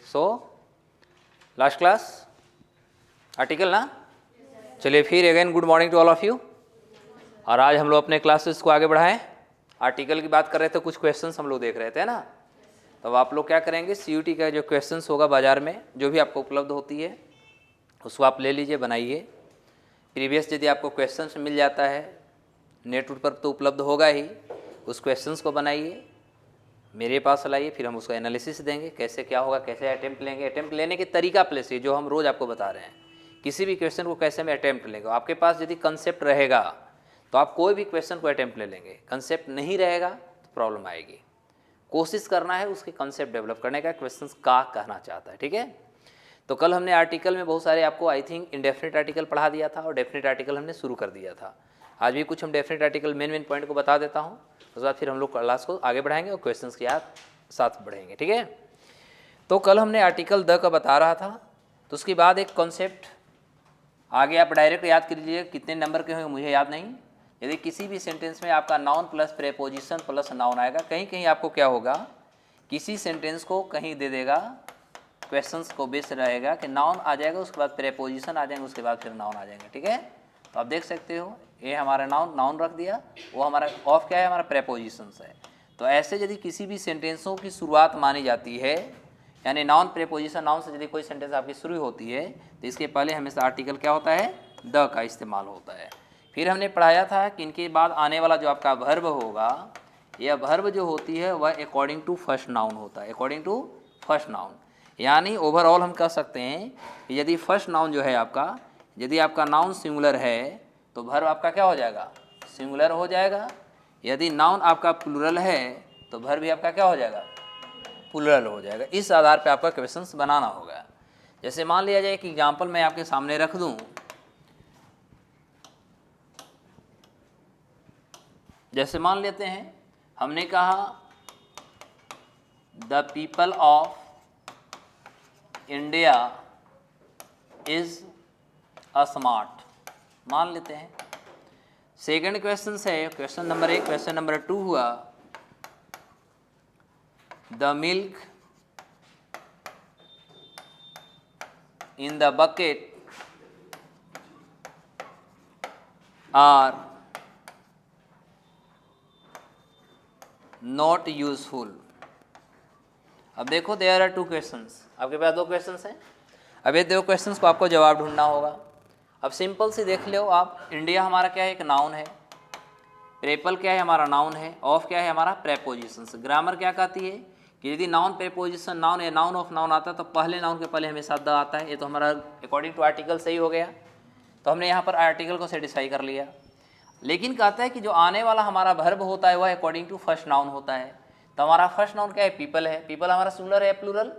So last class article ना। चलिए फिर again good morning to all of you. और आज हम लोग अपने क्लासेस को आगे बढ़ाएं। आर्टिकल की बात कर रहे थे, कुछ क्वेश्चंस हम लोग देख रहे थे ना। तो आप लोग क्या करेंगे, सीयूटी का जो क्वेश्चंस होगा बाजार में जो भी आपको उपलब्ध होती है उसको आप ले लीजिए, बनाइए। प्रीवियस यदि आपको क्वेश्चंस मिल जाता है नेट पर तो उपलब्ध होगा ही, उस क्वेश्चंस को बनाइए, मेरे पास लाइए, फिर हम उसका एनालिसिस देंगे कैसे क्या होगा, कैसे अटैम्प्ट लेंगे। अटैम्प्ट लेने के तरीका प्लेस है जो हम रोज़ आपको बता रहे हैं, किसी भी क्वेश्चन को कैसे में अटैम्प्ट लेंगे। आपके पास यदि कंसेप्ट रहेगा तो आप कोई भी क्वेश्चन को अटैम्प्ट ले लेंगे, कंसेप्ट नहीं रहेगा तो प्रॉब्लम आएगी। कोशिश करना है उसके कंसेप्ट डेवलप करने का, क्वेश्चन का कहना चाहता है, ठीक है। तो कल हमने आर्टिकल में बहुत सारे आपको आई थिंक इंडेफिनिट आर्टिकल पढ़ा दिया था और डेफिनिट आर्टिकल हमने शुरू कर दिया था। आज भी कुछ हम डेफिनिट आर्टिकल मेन पॉइंट को बता देता हूँ, उसके बाद फिर हम लोग क्लास को आगे बढ़ाएंगे और क्वेश्चंस के साथ बढ़ेंगे, ठीक है। तो कल हमने आर्टिकल द का बता रहा था, तो उसके बाद एक कॉन्सेप्ट आगे आप डायरेक्ट याद कर लीजिए, कितने नंबर के होंगे मुझे याद नहीं। यदि किसी भी सेंटेंस में आपका noun plus preposition plus noun आएगा, कहीं कहीं आपको क्या होगा, किसी सेंटेंस को कहीं दे देगा, क्वेश्चंस को बेस रहेगा कि नाउन आ जाएगा, उसके बाद प्रेपोजिशन आ जाएंगे, उसके बाद फिर नाउन आ जाएंगे, ठीक है। तो आप देख सकते हो ये हमारा नाउन रख दिया, वो हमारा ऑफ क्या है, हमारा प्रेपोजिशंस है। तो ऐसे यदि किसी भी सेंटेंसों की शुरुआत मानी जाती है, यानी नाउन प्रेपोजिशन नाउन से यदि कोई सेंटेंस आपकी शुरू होती है तो इसके पहले हमेशा आर्टिकल क्या होता है, द का इस्तेमाल होता है। फिर हमने पढ़ाया था कि इनके बाद आने वाला जो आपका वर्ब होगा, यह वर्ब जो होती है वह अकॉर्डिंग टू फर्स्ट नाउन होता है, अकॉर्डिंग टू फर्स्ट नाउन। यानी ओवरऑल हम कह सकते हैं कि यदि फर्स्ट नाउन जो है आपका, यदि आपका नाउन सिंगुलर है तो वर्ब आपका क्या हो जाएगा, सिंगुलर हो जाएगा। यदि नाउन आपका प्लूरल है तो वर्ब भी आपका क्या हो जाएगा, प्लूरल हो जाएगा। इस आधार पे आपका क्वेश्चंस बनाना होगा। जैसे मान लिया जाए कि एग्जांपल मैं आपके सामने रख दूं, जैसे मान लेते हैं हमने कहा the people of India is a smart, मान लेते हैं। सेकंड क्वेश्चन है, क्वेश्चन नंबर 1, क्वेश्चन नंबर 2 हुआ the milk in the bucket are not useful. अब देखो देयर आर 2 क्वेश्चंस, आपके पास 2 क्वेश्चंस हैं। अब ये 2 क्वेश्चंस को आपको जवाब ढूंढना होगा। अब सिंपल से देख लो आप, इंडिया हमारा क्या है, एक नाउन है, प्रेपल क्या है हमारा नाउन है, ऑफ क्या है हमारा प्रेपोजिशंस। ग्रामर क्या कहती है कि यदि नाउन प्रेपोजिशन नाउन या नाउन ऑफ नाउन आता है तो पहले नाउन के पहले हमेशा द आता है। ये तो हमारा अकॉर्डिंग टू आर्टिकल सही हो गया, तो हमने यहाँ पर आर्टिकल को सेटिस्फाई कर लिया। लेकिन कहता है कि जो आने वाला हमारा वर्ब होता है वह अकॉर्डिंग टू फर्स्ट नाउन होता है। तो हमारा फर्स्ट नाउन क्या है, पीपल है। पीपल हमारा सिंगुलर है या प्लूरल,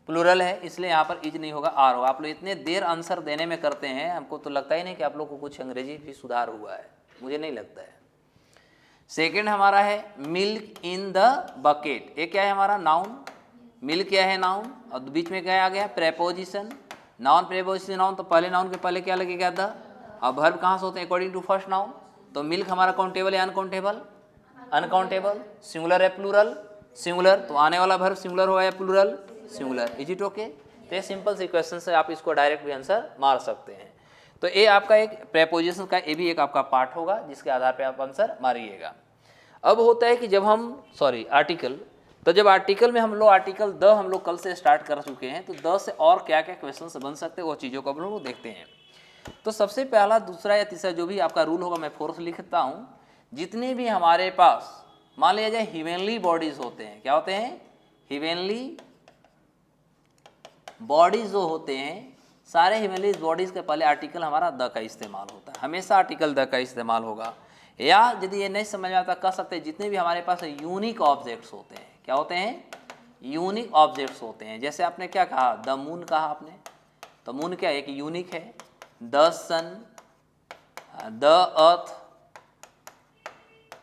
प्लूरल है, इसलिए यहाँ पर इज नहीं होगा, आर होगा। आप लोग इतने देर आंसर देने में करते हैं, हमको तो लगता ही नहीं कि आप लोग को कुछ अंग्रेजी भी सुधार हुआ है, मुझे नहीं लगता है। सेकंड हमारा है मिल्क इन द बकेट, ये क्या है हमारा नाउन, मिल्क क्या है नाउन, और बीच में क्या आ गया प्रेपोजिशन, नाउन प्रेपोजिशन नाउन, तो पहले नाउन के पहले क्या लगेगा द। अब वर्ब कहाँ से होते हैं, अकॉर्डिंग टू फर्स्ट नाउन। तो मिल्क हमारा काउंटेबल या अनकाउंटेबल, अनकाउंटेबल। सिंगुलर है प्लूरल, सिंगुलर, तो आने वाला वर्ब सिंगुलर होगा या plural, singular. Is it okay. तो ये सिंपल सी क्वेश्चन से आप इसको डायरेक्ट भी आंसर मार सकते हैं। तो ये आपका एक प्रेपोजिशन का ये भी एक आपका पार्ट होगा जिसके आधार पे आप आंसर मारिएगा। अब होता है कि जब हम आर्टिकल, तो जब आर्टिकल में हम लोग आर्टिकल द हम लोग कल से स्टार्ट कर चुके हैं, तो द से और क्या क्या क्वेश्चन बन सकते हैं वो चीज़ों को हम लोग देखते हैं। तो सबसे पहला, दूसरा या तीसरा जो भी आपका रूल होगा, मैं फोर्स लिखता हूँ। जितने भी हमारे पास मान लिया जाए हिवेनली बॉडीज होते हैं, क्या होते हैं, हिवेनली बॉडीज जो होते हैं, सारे हिवेनली बॉडीज के पहले आर्टिकल हमारा द का इस्तेमाल होता है, हमेशा आर्टिकल द का इस्तेमाल होगा। या यदि ये नहीं समझ में आता, कह सकते हैं जितने भी हमारे पास यूनिक ऑब्जेक्ट्स होते हैं, क्या होते हैं, यूनिक ऑब्जेक्ट्स होते हैं। जैसे आपने क्या कहा, द मून कहा आपने, तो मून क्या है, एक यूनिक है। The sun, the earth,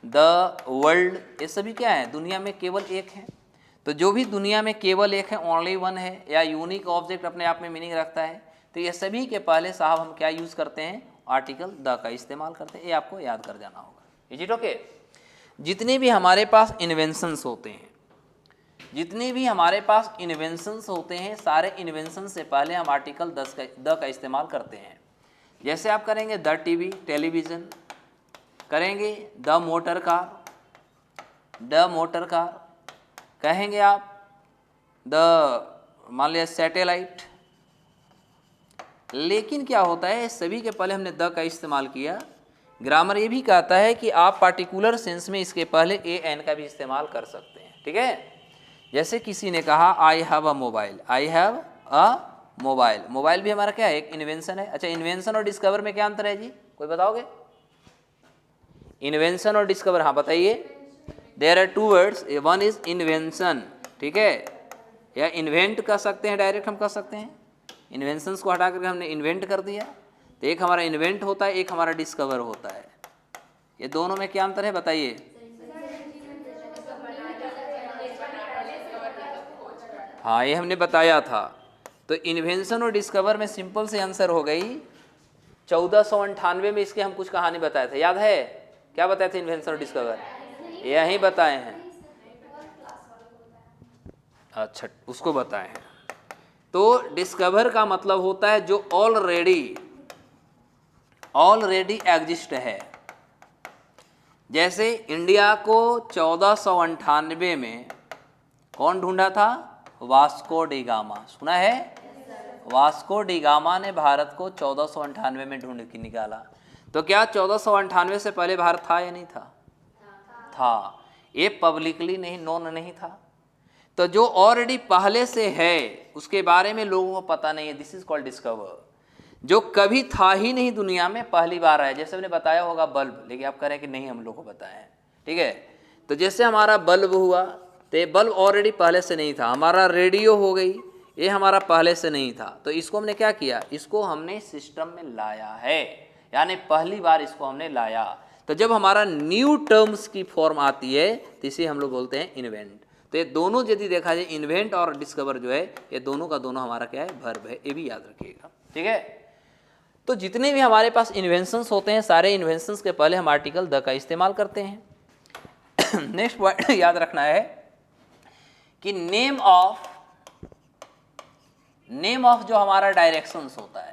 the world, ये सभी क्या है, दुनिया में केवल एक है। तो जो भी दुनिया में केवल एक है, ओनली वन है, या यूनिक ऑब्जेक्ट अपने आप में मीनिंग रखता है, तो ये सभी के पहले साहब हम क्या यूज़ करते हैं, आर्टिकल द का इस्तेमाल करते हैं। ये आपको याद कर जाना होगा। Is it okay. जितने भी हमारे पास इन्वेंशंस होते हैं, जितने भी हमारे पास इन्वेंशंस होते हैं सारे इन्वेंशन से पहले हम आर्टिकल द का इस्तेमाल करते हैं। जैसे आप करेंगे द टीवी टेलीविज़न, करेंगे द मोटर कार, कहेंगे आप द मान लिया सैटेलाइट। लेकिन क्या होता है, सभी के पहले हमने द का इस्तेमाल किया। ग्रामर ये भी कहता है कि आप पार्टिकुलर सेंस में इसके पहले ए एन का भी इस्तेमाल कर सकते हैं, ठीक है। जैसे किसी ने कहा I have a mobile, I have a mobile, mobile भी हमारा क्या है, एक इन्वेंशन है। अच्छा, इन्वेंशन और डिस्कवर में क्या अंतर है जी, कोई बताओगे? इन्वेंशन और डिस्कवर, हाँ बताइए। There are two words, one is invention, ठीक है, या इन्वेंट कर सकते हैं, डायरेक्ट हम कर सकते हैं। इन्वेंशंस को हटा करके हमने इन्वेंट कर दिया, तो एक हमारा इन्वेंट होता है, एक हमारा डिस्कवर होता है। ये दोनों में क्या अंतर है बताइए? हाँ, ये हमने बताया था। तो इन्वेंशन और डिस्कवर में सिंपल से आंसर हो गई 1498 में इसके हम कुछ कहानी बताए थे, याद है? क्या बताए थे इन्वेंशन और डिस्कवर? यही बताए हैं। अच्छा, उसको बताए हैं। तो डिस्कवर का मतलब होता है जो ऑलरेडी एग्जिस्ट है। जैसे इंडिया को 1498 में कौन ढूंढा था? वास्को डी गामा, सुना है? वास्को डी गामा ने भारत को 1498 में ढूंढ के निकाला। तो क्या 1498 से पहले भारत था या नहीं था? था। ये पब्लिकली नहीं, नोन नहीं था। तो जो ऑलरेडी पहले से है उसके बारे में लोगों को पता नहीं है, दिस इज कॉल्ड डिस्कवर। जो कभी था ही नहीं दुनिया में, पहली बार आया। जैसे हमने बताया होगा बल्ब, लेकिन आप कह रहे हैं कि नहीं हम लोग को बताया है, ठीक है। तो जैसे हमारा बल्ब हुआ, तो ये बल्ब ऑलरेडी पहले से नहीं था। हमारा रेडियो हो गई, ये हमारा पहले से नहीं था। तो इसको हमने क्या किया, इसको हमने सिस्टम में लाया है, यानी पहली बार इसको हमने लाया। तो जब हमारा न्यू टर्म्स की फॉर्म आती है तो इसे हम लोग बोलते हैं इन्वेंट। तो ये दोनों यदि देखा जाए, इन्वेंट और डिस्कवर जो है, ये दोनों का दोनों हमारा क्या है, वर्ब है। ये भी याद रखिएगा, ठीक है। तो जितने भी हमारे पास इन्वेंशंस होते हैं सारे इन्वेंशंस के पहले हम आर्टिकल द का इस्तेमाल करते हैं। नेक्स्ट पॉइंट याद रखना है कि नेम ऑफ जो हमारा डायरेक्शंस होता है,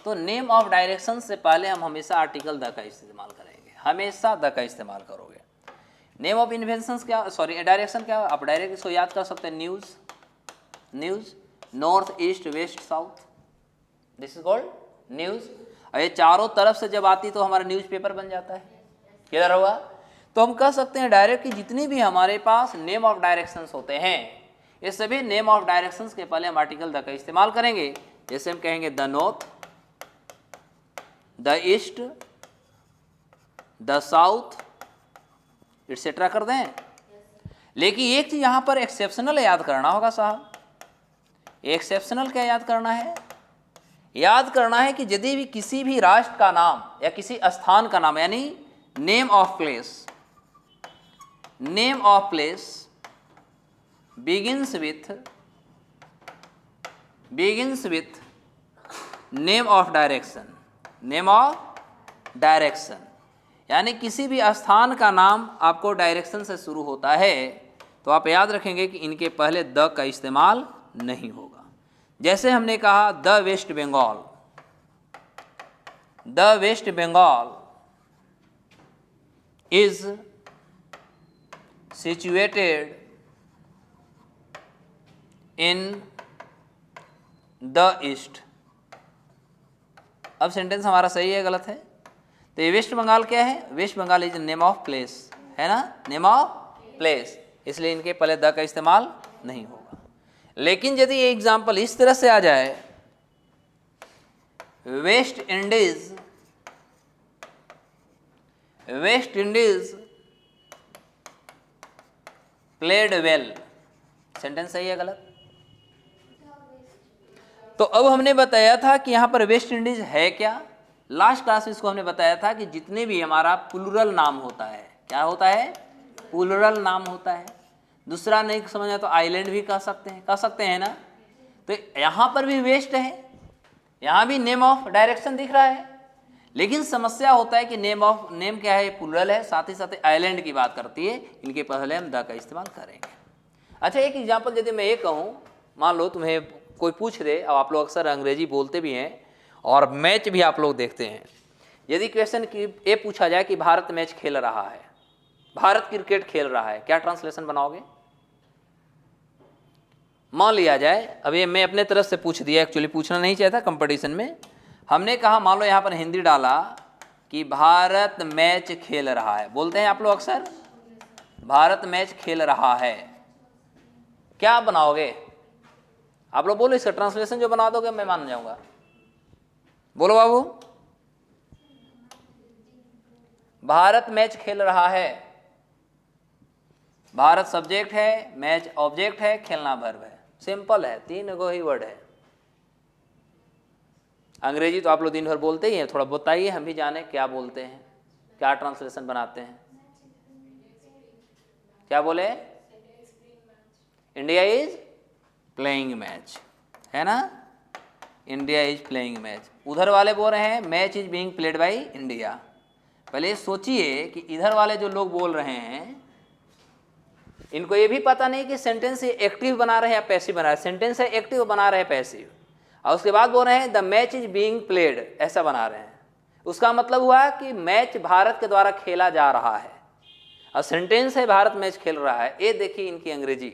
तो नेम ऑफ डायरेक्शन से पहले हम हमेशा आर्टिकल द का इस्तेमाल करेंगे, हमेशा द का इस्तेमाल करोगे। नेम ऑफ इन्वेंशंस क्या, सॉरी डायरेक्शन क्या, आप डायरेक्ट इसको याद कर सकते हैं, news, north east west south, this is called news. और ये चारों तरफ से जब आती तो हमारा न्यूज़पेपर बन जाता है, किधर होगा? तो हम कह सकते हैं डायरेक्ट कि जितनी भी हमारे पास नेम ऑफ डायरेक्शंस होते हैं, ये सभी नेम ऑफ डायरेक्शंस के पहले हम आर्टिकल द का इस्तेमाल करेंगे। जैसे हम कहेंगे the north, the east, the south, etcetera कर दें। लेकिन एक चीज यहां पर एक्सेप्शनल याद करना होगा साहब। एक्सेप्शनल क्या याद करना है? याद करना है कि यदि भी किसी भी राष्ट्र का नाम या किसी स्थान का नाम, यानी name of place begins with name of direction, यानी किसी भी स्थान का नाम आपको डायरेक्शन से शुरू होता है तो आप याद रखेंगे कि इनके पहले द का इस्तेमाल नहीं होगा। जैसे हमने कहा the West Bengal is situated in the east. अब सेंटेंस हमारा सही है गलत है? तो ये वेस्ट बंगाल क्या है? West Bengal is name of place, है ना, नेम ऑफ प्लेस, इसलिए इनके पहले द का इस्तेमाल नहीं होगा। लेकिन यदि ये एग्जाम्पल इस तरह से आ जाए, West Indies played well, sentence सही है गलत? तो अब हमने बताया था कि यहां पर वेस्ट इंडीज है क्या। लास्ट क्लास में इसको हमने बताया था कि जितने भी हमारा प्लूरल नाम होता है, क्या होता है? प्लूरल नाम होता है। दूसरा नहीं समझा तो आइलैंड भी कह सकते हैं ना। तो यहाँ पर भी वेस्ट है, यहाँ भी नेम ऑफ डायरेक्शन दिख रहा है, लेकिन समस्या होता है कि नेम क्या है? प्लूरल है, साथ ही साथ आइलैंड की बात करती है। इनके पहले हम द का इस्तेमाल करेंगे। अच्छा, एक एग्जाम्पल यदि मैं ये कहूँ, मान लो तुम्हें कोई पूछ दे, अब आप लोग अक्सर अंग्रेजी बोलते भी हैं और मैच भी आप लोग देखते हैं, यदि क्वेश्चन की ये पूछा जाए कि भारत मैच खेल रहा है, भारत क्रिकेट खेल रहा है, क्या ट्रांसलेशन बनाओगे? मान लिया जाए, अब ये मैं अपने तरफ से पूछ दिया, एक्चुअली पूछना नहीं चाहिए था कंपटीशन में, हमने कहा मान लो यहाँ पर हिंदी डाला कि भारत मैच खेल रहा है, बोलते हैं आप लोग अक्सर भारत मैच खेल रहा है, क्या बनाओगे आप लोग? बोलो, इसका ट्रांसलेशन जो बना दोगे मैं मान जाऊंगा। बोलो बाबू, भारत मैच खेल रहा है, भारत सब्जेक्ट है, मैच ऑब्जेक्ट है, खेलना वर्ब है, सिंपल है, 3 गो ही वर्ड है। अंग्रेजी तो आप लोग दिन भर बोलते ही हैं, थोड़ा बताइए हम भी जाने क्या बोलते हैं, क्या ट्रांसलेशन बनाते हैं। क्या बोले? इंडिया इज प्लेइंग मैच, है ना, इंडिया इज प्लेइंग मैच। उधर वाले बोल रहे हैं match is being played by India. पहले सोचिए कि इधर वाले जो लोग बोल रहे हैं, इनको ये भी पता नहीं कि सेंटेंस एक्टिव बना रहे हैं या पैसिव बना रहे हैं। सेंटेंस है एक्टिव, बना रहे हैं पैसिव, और उसके बाद बोल रहे हैं the match is being played, ऐसा बना रहे हैं। उसका मतलब हुआ कि मैच भारत के द्वारा खेला जा रहा है, और सेंटेंस है भारत मैच खेल रहा है। ये देखिए इनकी अंग्रेजी,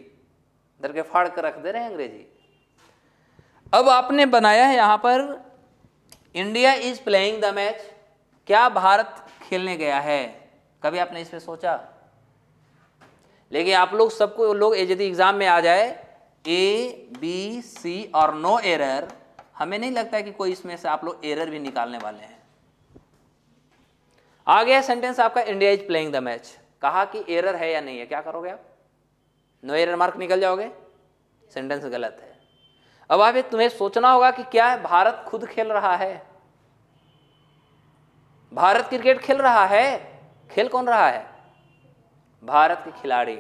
इधर के फाड़ कर रख दे रहे हैं अंग्रेजी। अब आपने बनाया है यहाँ पर India is playing the match, क्या भारत खेलने गया है? कभी आपने इस पर सोचा? लेकिन आप लोग सबको लोग यदि एग्जाम में आ जाए ए बी सी और नो एरर, हमें नहीं लगता है कि कोई इसमें से आप लोग एरर भी निकालने वाले हैं। आ गया सेंटेंस आपका India is playing the match, कहा कि एरर है या नहीं है, क्या करोगे आप? नो एरर मार्क निकल जाओगे, सेंटेंस गलत है। अब आप तुम्हें सोचना होगा कि क्या भारत खुद खेल रहा है? भारत क्रिकेट खेल रहा है, खेल कौन रहा है? भारत के खिलाड़ी।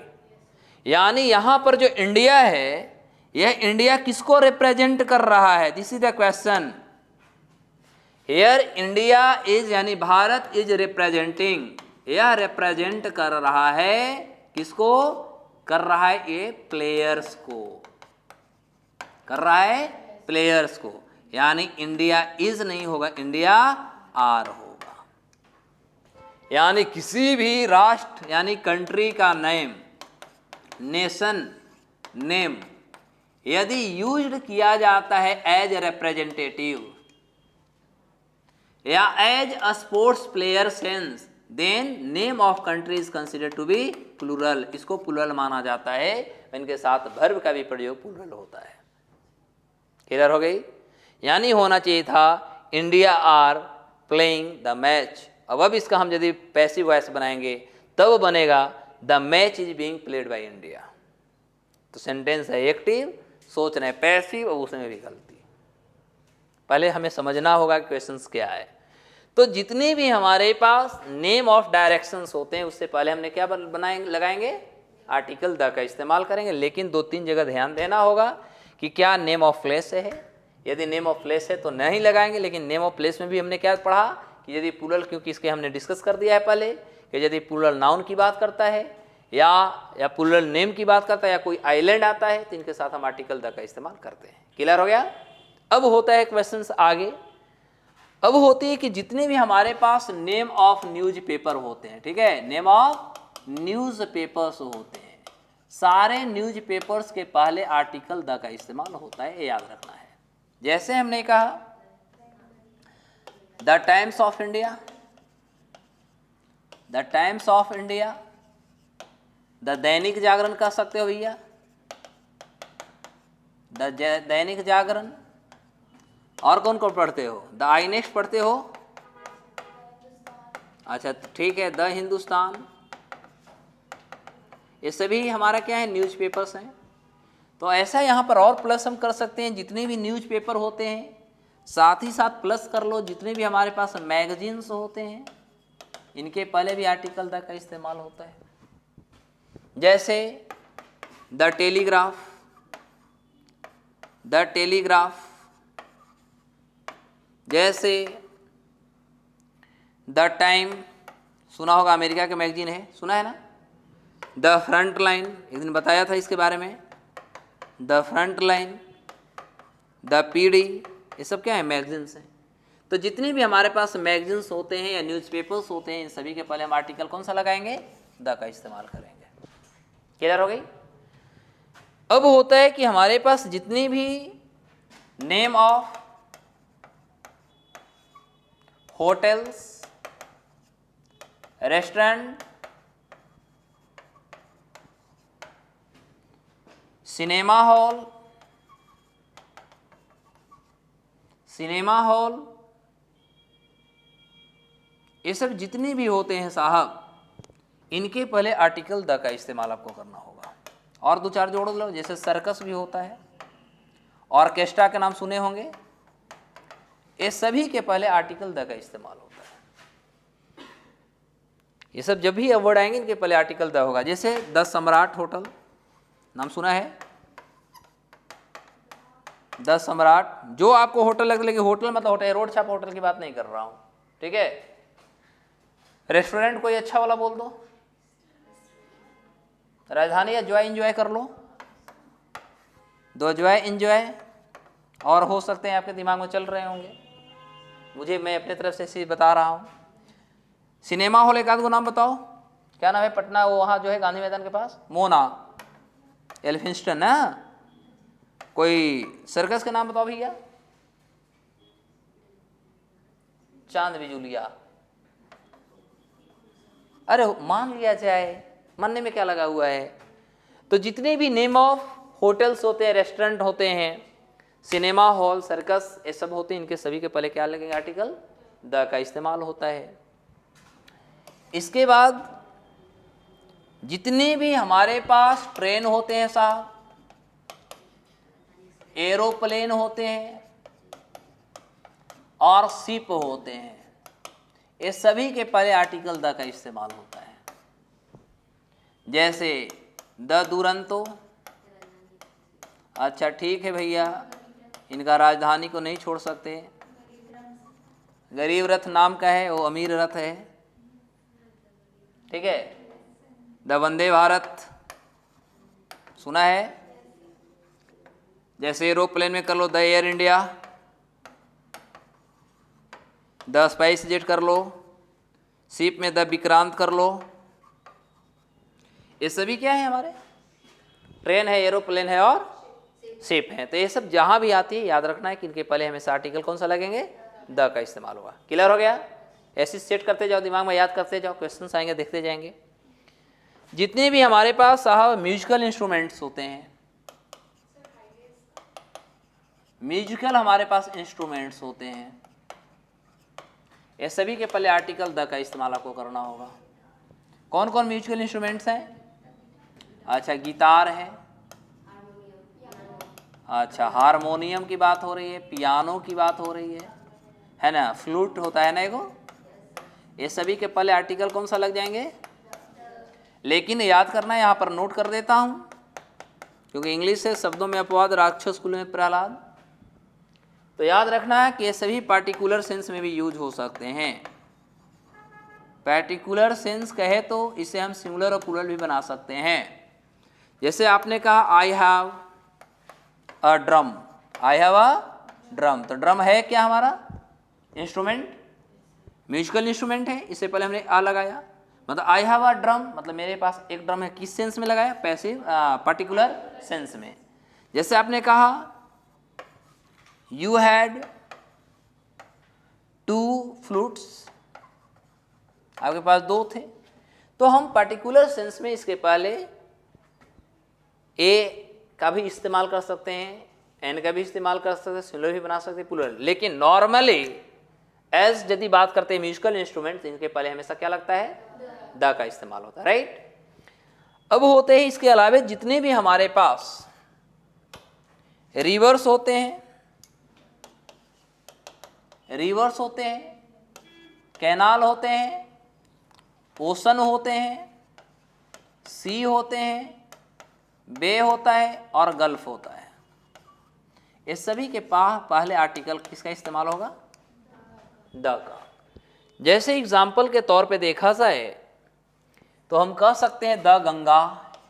यानी यहां पर जो इंडिया है, यह इंडिया किसको रिप्रेजेंट कर रहा है? This is the question. Here India is, यानी भारत इज रिप्रेजेंटिंग, यह रिप्रेजेंट कर रहा है, किसको कर रहा है? ये प्लेयर्स को कर रहा है, प्लेयर्स को। यानी इंडिया इज नहीं होगा, इंडिया आर होगा। यानी किसी भी राष्ट्र यानी कंट्री का नेम, नेशन नेम यदि यूज्ड किया जाता है एज ए रिप्रेजेंटेटिव या as a sports player sense, then name of country is considered to be plural, इसको प्लूरल माना जाता है। इनके साथ वर्ब का भी प्रयोग प्लूरल होता है। क्लियर हो गई? यानी होना चाहिए था India are playing the match. अब इसका हम यदि पैसिव वॉइस बनाएंगे तब बनेगा the match is being played by India. तो सेंटेंस है एक्टिव, सोच रहे पैसिव, और उसमें भी गलती। पहले हमें समझना होगा कि क्वेश्चंस क्या है। तो जितने भी हमारे पास नेम ऑफ डायरेक्शंस होते हैं, उससे पहले हमने क्या बनाएंगे, लगाएंगे आर्टिकल द का इस्तेमाल करेंगे। लेकिन 2-3 जगह ध्यान देना होगा कि क्या नेम ऑफ प्लेस है। यदि नेम ऑफ प्लेस है तो नहीं लगाएंगे, लेकिन नेम ऑफ प्लेस में भी हमने क्या पढ़ा कि यदि प्लूरल, क्योंकि इसके हमने डिस्कस कर दिया है पहले कि यदि प्लूरल नाउन की बात करता है या प्लूरल नेम की बात करता है या कोई आइलैंड आता है, तो इनके साथ हम आर्टिकल द का इस्तेमाल करते हैं। क्लियर हो गया? अब होता है क्वेश्चंस आगे। अब होती है कि जितने भी हमारे पास नेम ऑफ न्यूज पेपर होते हैं, ठीक है, नेम ऑफ न्यूज पेपर्स होते हैं, सारे न्यूज पेपर्स के पहले आर्टिकल द का इस्तेमाल होता है, ये याद रखना है। जैसे हमने कहा the times of India, the times of India, the Dainik Jagran कह सकते हो भैया, द दैनिक जागरण। और कौन कौन पढ़ते हो? द आई नेक्स्ट पढ़ते हो? अच्छा ठीक है, द हिंदुस्तान। ये सभी हमारा क्या है, न्यूज़पेपर्स हैं। तो ऐसा यहाँ पर और प्लस हम कर सकते हैं, जितने भी न्यूज़पेपर होते हैं, साथ ही साथ प्लस कर लो जितने भी हमारे पास मैगजीन्स होते हैं, इनके पहले भी आर्टिकल द का इस्तेमाल होता है। जैसे द टेलीग्राफ, द टेलीग्राफ, जैसे द टाइम, सुना होगा, अमेरिका के मैगजीन है, सुना है ना, द फ्रंट लाइन, एक दिन बताया था इसके बारे में। The front line, the PD, ये सब क्या है? मैगजीन्स हैं। तो जितने भी हमारे पास मैगजीन्स होते हैं या न्यूज़पेपर्स होते हैं, इन सभी के पहले हम आर्टिकल कौन सा लगाएंगे? द का इस्तेमाल करेंगे। क्लियर हो गई? अब होता है कि हमारे पास जितनी भी name of hotels, restaurant, cinema hall, ये सब जितने भी होते हैं साहब, इनके पहले आर्टिकल द का इस्तेमाल आपको करना होगा। और दो चार जोड़ लो, जैसे सर्कस भी होता है, ऑर्केस्ट्रा के नाम सुने होंगे, ये सभी के पहले आर्टिकल द का इस्तेमाल होता है। ये सब जब भी वर्ड आएंगे इनके पहले आर्टिकल द होगा। जैसे द सम्राट होटल, नाम सुना है? द सम्राट, जो आपको होटल लगे, लेकिन होटल मतलब होटल, रोड छाप होटल की बात नहीं कर रहा हूँ, ठीक है? रेस्टोरेंट कोई अच्छा वाला बोल दो, राजधानी या जॉय इंजॉय कर लो, दो जॉय इंजॉय, और हो सकते हैं आपके दिमाग में चल रहे होंगे, मुझे मैं अपने तरफ से इसी बता रहा हूँ। सिनेमा हॉल एक आध को नाम बताओ, क्या नाम है? पटना, वो वहाँ जो है गांधी मैदान के पास, मोना, एल्फिंस्टन ना। कोई सर्कस के नाम बताओ भैया? चांद बिजुलिया। अरे मान लिया जाए, मानने में क्या लगा हुआ है? तो जितने भी नेम ऑफ होटल्स होते हैं, रेस्टोरेंट होते हैं, सिनेमा हॉल, सर्कस, ये सब होते हैं, इनके सभी के पहले क्या लगेगा? आर्टिकल द का इस्तेमाल होता है। इसके बाद जितने भी हमारे पास ट्रेन होते हैं साहब, एरोप्लेन होते हैं और शिप होते हैं, ये सभी के पहले आर्टिकल द का इस्तेमाल होता है। जैसे द दुरंतो, अच्छा ठीक है भैया, इनका राजधानी को नहीं छोड़ सकते। गरीब रथ नाम का है, वो अमीर रथ है, ठीक है? द वंदे भारत सुना है? जैसे एरोप्लेन में कर लो the Air India, the SpiceJet कर लो, शिप में द विक्रांत कर लो। ये सभी क्या है? हमारे ट्रेन है, एरोप्लेन है और शिप है। तो ये सब जहां भी आती है, याद रखना है कि इनके पहले हमेशा आर्टिकल कौन सा लगेंगे? द का इस्तेमाल होगा। क्लियर हो गया? ऐसे सेट करते जाओ, दिमाग में याद करते जाओ, क्वेश्चंस आएंगे, देखते जाएंगे। जितने भी हमारे पास साहब म्यूजिकल इंस्ट्रूमेंट्स होते हैं, म्यूजिकल हमारे पास इंस्ट्रूमेंट्स होते हैं, ये सभी के पहले आर्टिकल द का इस्तेमाल आपको करना होगा। कौन कौन म्यूजिकल इंस्ट्रूमेंट्स हैं? अच्छा, गिटार है, अच्छा हारमोनियम की बात हो रही है, पियानो की बात हो रही है ना, फ्लूट होता है ना एगो, ये सभी के पहले आर्टिकल कौन सा लग जाएंगे? लेकिन याद करना, यहाँ पर नोट कर देता हूँ, क्योंकि इंग्लिश से शब्दों में अपवाद, राक्षस कुल में प्रहलाद। तो याद रखना है कि ये सभी पार्टिकुलर सेंस में भी यूज हो सकते हैं। पार्टिकुलर सेंस कहे तो इसे हम सिंगुलर और प्लूरल भी बना सकते हैं। जैसे आपने कहा I have a drum, I have a drum, तो ड्रम है क्या? हमारा इंस्ट्रूमेंट, म्यूजिकल इंस्ट्रूमेंट है। इससे पहले हमने आ लगाया, मतलब आई हैव अ ड्रम, मतलब मेरे पास एक ड्रम है। किस सेंस में लगाया? पैसिव, पार्टिकुलर सेंस में। जैसे आपने कहा यू हैड 2 फ्लूट्स, आपके पास 2 थे, तो हम पार्टिकुलर सेंस में इसके पहले ए का भी इस्तेमाल कर सकते हैं, एन का भी इस्तेमाल कर सकते हैं, सिंगुलर भी बना सकते हैं, प्लूरल। लेकिन नॉर्मली एज यदि बात करते हैं म्यूजिकल इंस्ट्रूमेंट, इनके पहले हमेशा क्या लगता है? द का इस्तेमाल होता है, राइट? अब होते हैं इसके अलावा जितने भी हमारे पास रिवर्स होते हैं, रिवर्स होते हैं, कैनाल होते हैं, ओशन होते हैं, सी होते हैं, बे होता है और गल्फ होता है, ये सभी के पहले आर्टिकल किसका इस्तेमाल होगा? द का। जैसे एग्जाम्पल के तौर पे देखा जाए तो हम कह सकते हैं द गंगा,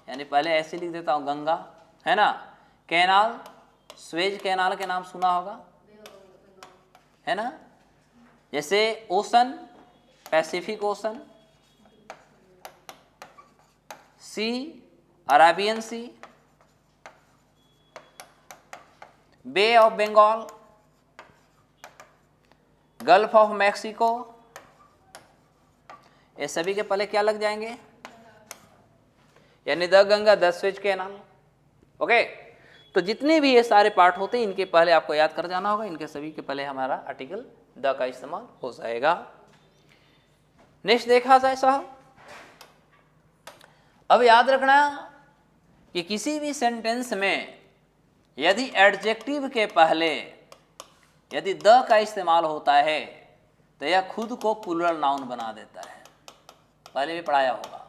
यानी पहले ऐसे लिख देता हूँ गंगा, है ना। कैनाल, स्वेज कैनाल के नाम सुना होगा, है ना। जैसे ocean, Pacific ocean, sea, Arabian sea, Bay of Bengal, Gulf of Mexico, ये सभी के पहले क्या लग जाएंगे, यानी the Ganga, the Suez canal. Okay, तो जितने भी ये सारे पार्ट होते हैं इनके पहले आपको याद कर जाना होगा, इनके सभी के पहले हमारा आर्टिकल द का इस्तेमाल हो जाएगा। नेक्स्ट देखा जाए साहब, अब याद रखना कि किसी भी सेंटेंस में यदि एडजेक्टिव के पहले यदि द का इस्तेमाल होता है तो यह खुद को प्लूरल नाउन बना देता है, पहले भी पढ़ाया होगा।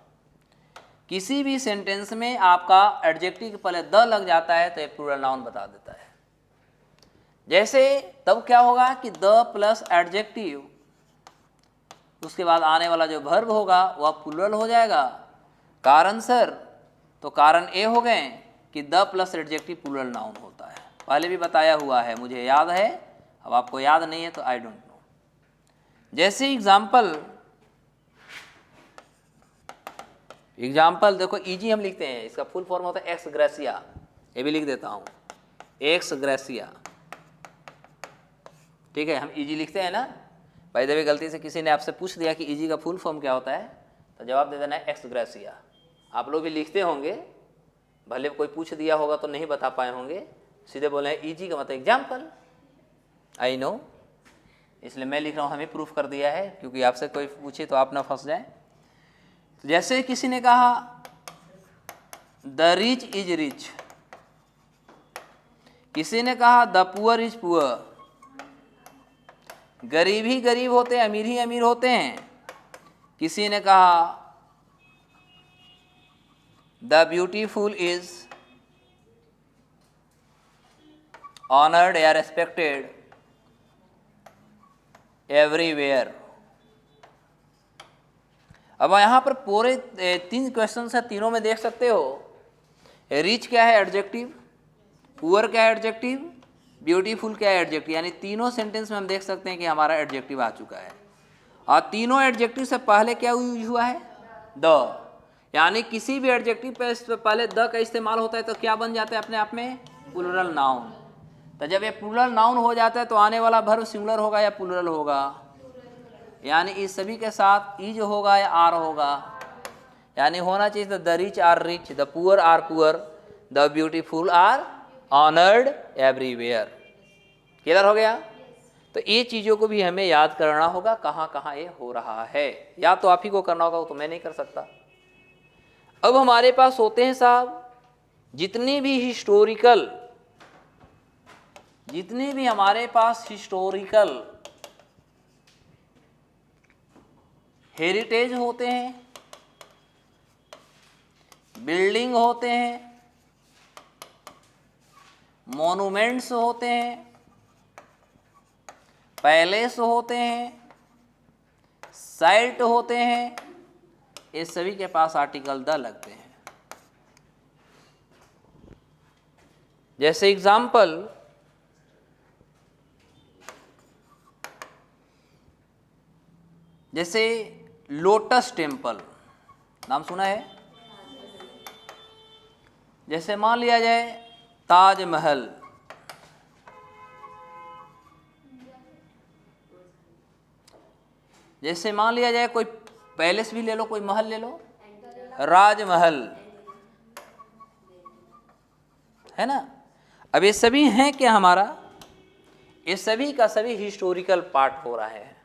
किसी भी सेंटेंस में आपका एडजेक्टिव के पहले द लग जाता है तो यह प्लूरल नाउन बता देता है। जैसे तब क्या होगा कि द प्लस एडजेक्टिव, उसके बाद आने वाला जो वर्ब होगा वह प्लूरल हो जाएगा। कारण सर, तो कारण ए हो गए कि the plus adjective plural noun होता है, पहले भी बताया हुआ है, मुझे याद है, अब आपको याद नहीं है तो आई डोंट नो। जैसे एग्जाम्पल देखो, इजी हम लिखते हैं, इसका फुल फॉर्म होता है एक्स ग्रेसिया, ये भी लिख देता हूँ, एक्स ग्रेसिया, ठीक है, हम इजी लिखते हैं ना। भाई देवी गलती से किसी ने आपसे पूछ दिया कि इजी का फुल फॉर्म क्या होता है, तो जवाब दे देना है एक्स ग्रेसिया। आप लोग भी लिखते होंगे, भले कोई पूछ दिया होगा तो नहीं बता पाए होंगे, सीधे बोले हैं इजी का मतलब एग्जाम्पल। आई नो, इसलिए मैं लिख रहा हूँ, हमें प्रूफ कर दिया है, क्योंकि आपसे कोई पूछे तो आप ना फंस जाए। तो जैसे किसी ने कहा द रिच इज रिच, किसी ने कहा द पुअर इज पुअर, गरीब ही गरीब होते हैं, अमीर ही अमीर होते हैं। किसी ने कहा द ब्यूटीफुल इज ऑनर्ड या रेस्पेक्टेड एवरीवेयर। अब यहाँ पर पूरे 3 क्वेश्चन है, तीनों में देख सकते हो, रिच क्या है एडजेक्टिव, पुअर क्या है एडजेक्टिव, ब्यूटीफुल क्या है एडजेक्टिव, यानी तीनों सेंटेंस में हम देख सकते हैं कि हमारा एडजेक्टिव आ चुका है। और तीनों एडजेक्टिव से पहले क्या यूज हुआ है, द, यानी किसी भी एडजेक्टिव पे पहले द का इस्तेमाल होता है तो क्या बन जाता है अपने आप में, प्लूरल नाउन। तो जब ये प्लूरल नाउन हो जाता है तो आने वाला वर्ब सिंगुलर होगा या प्लूरल होगा, यानी इस सभी के साथ इज होगा या आर होगा, यानी होना चाहिए the rich are rich, the poor are poor, the beautiful are honoured everywhere. Clear हो गया। तो ये चीज़ों को भी हमें याद करना होगा, कहाँ कहाँ ये हो रहा है, या तो आप ही को करना होगा, वो तो मैं नहीं कर सकता। अब हमारे पास होते हैं साहब जितने भी हमारे पास हिस्टोरिकल हेरिटेज होते हैं, बिल्डिंग होते हैं, मॉन्यूमेंट्स होते हैं, पैलेस होते हैं, साइट होते हैं, ये सभी के पास आर्टिकल द लगते हैं। जैसे एग्जाम्पल, जैसे लोटस टेम्पल, नाम सुना है। जैसे मान लिया जाए ताजमहल, जैसे मान लिया जाए कोई पैलेस भी ले लो, कोई महल ले लो, राजमहल, है ना। अब ये सभी हैं क्या हमारा, ये सभी का सभी हिस्टोरिकल पार्ट हो रहा है।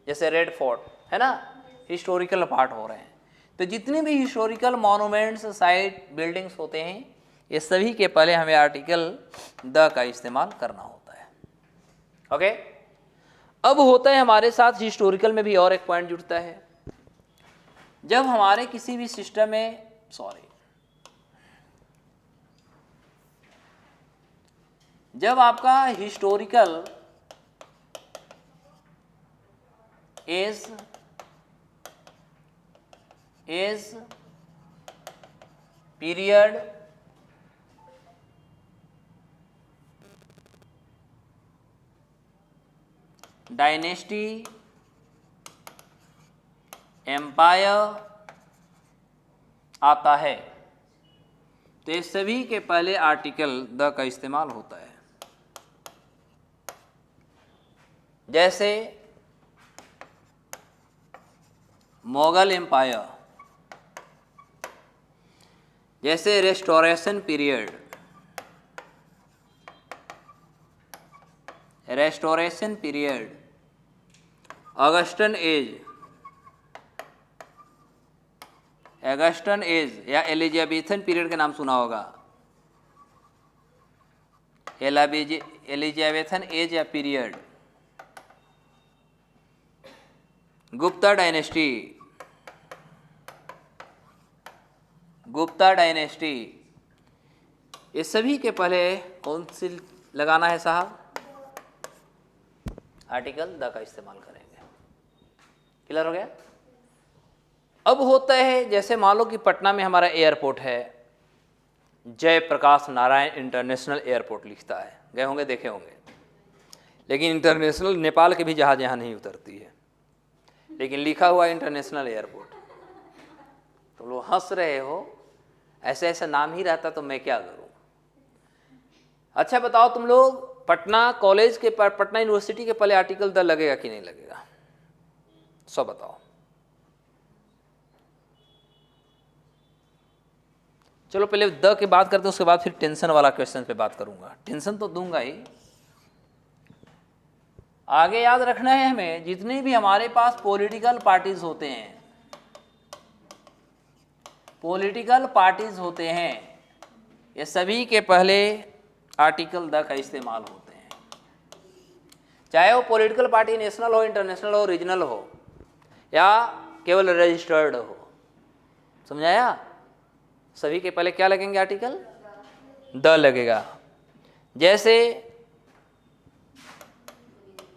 जैसे रेड फोर्ट है ना, हिस्टोरिकल पार्ट हो रहे हैं। तो जितने भी हिस्टोरिकल मॉन्यूमेंट्स, साइट, बिल्डिंग्स होते हैं, ये सभी के पहले हमें आर्टिकल द का इस्तेमाल करना होता है। ओके, अब होता है हमारे साथ हिस्टोरिकल में भी और एक पॉइंट जुड़ता है। जब हमारे किसी भी सिस्टम में जब आपका historical is is period dynasty empire आता है, तो ये सभी के पहले आर्टिकल द का इस्तेमाल होता है। जैसे मुगल एम्पायर, जैसे restoration period, restoration period, Augustan age, Augustan age या एलिजाबेथन पीरियड का नाम सुना होगा, एलिजाबेथन एज या period, Gupta dynasty, Gupta dynasty, ये सभी के पहले कौन सी लगाना है साहब? आर्टिकल द का इस्तेमाल करेंगे। क्लियर हो गया? अब होता है जैसे मान लो कि पटना में हमारा एयरपोर्ट है, जयप्रकाश नारायण इंटरनेशनल एयरपोर्ट लिखता है, गए होंगे देखे होंगे, लेकिन इंटरनेशनल नेपाल के भी जहाज यहाँ नहीं उतरती है, लेकिन लिखा हुआ इंटरनेशनल एयरपोर्ट। तो लोग हंस रहे हो, ऐसे ऐसा नाम ही रहता तो मैं क्या करूं? अच्छा बताओ तुम लोग, पटना कॉलेज के पटना यूनिवर्सिटी के पहले आर्टिकल द लगेगा कि नहीं लगेगा? सब बताओ। चलो पहले द की बात करते हैं, उसके बाद फिर टेंशन वाला क्वेश्चन पे बात करूंगा। टेंशन तो दूंगा ही। आगे याद रखना है हमें, जितने भी हमारे पास पॉलिटिकल पार्टीज होते हैं, पॉलिटिकल पार्टीज होते हैं, ये सभी के पहले आर्टिकल द का इस्तेमाल होते हैं। चाहे वो पॉलिटिकल पार्टी नेशनल हो, इंटरनेशनल हो, रीजनल हो, या केवल रजिस्टर्ड हो। समझाया? सभी के पहले क्या लगेंगे? आर्टिकल द लगेगा। जैसे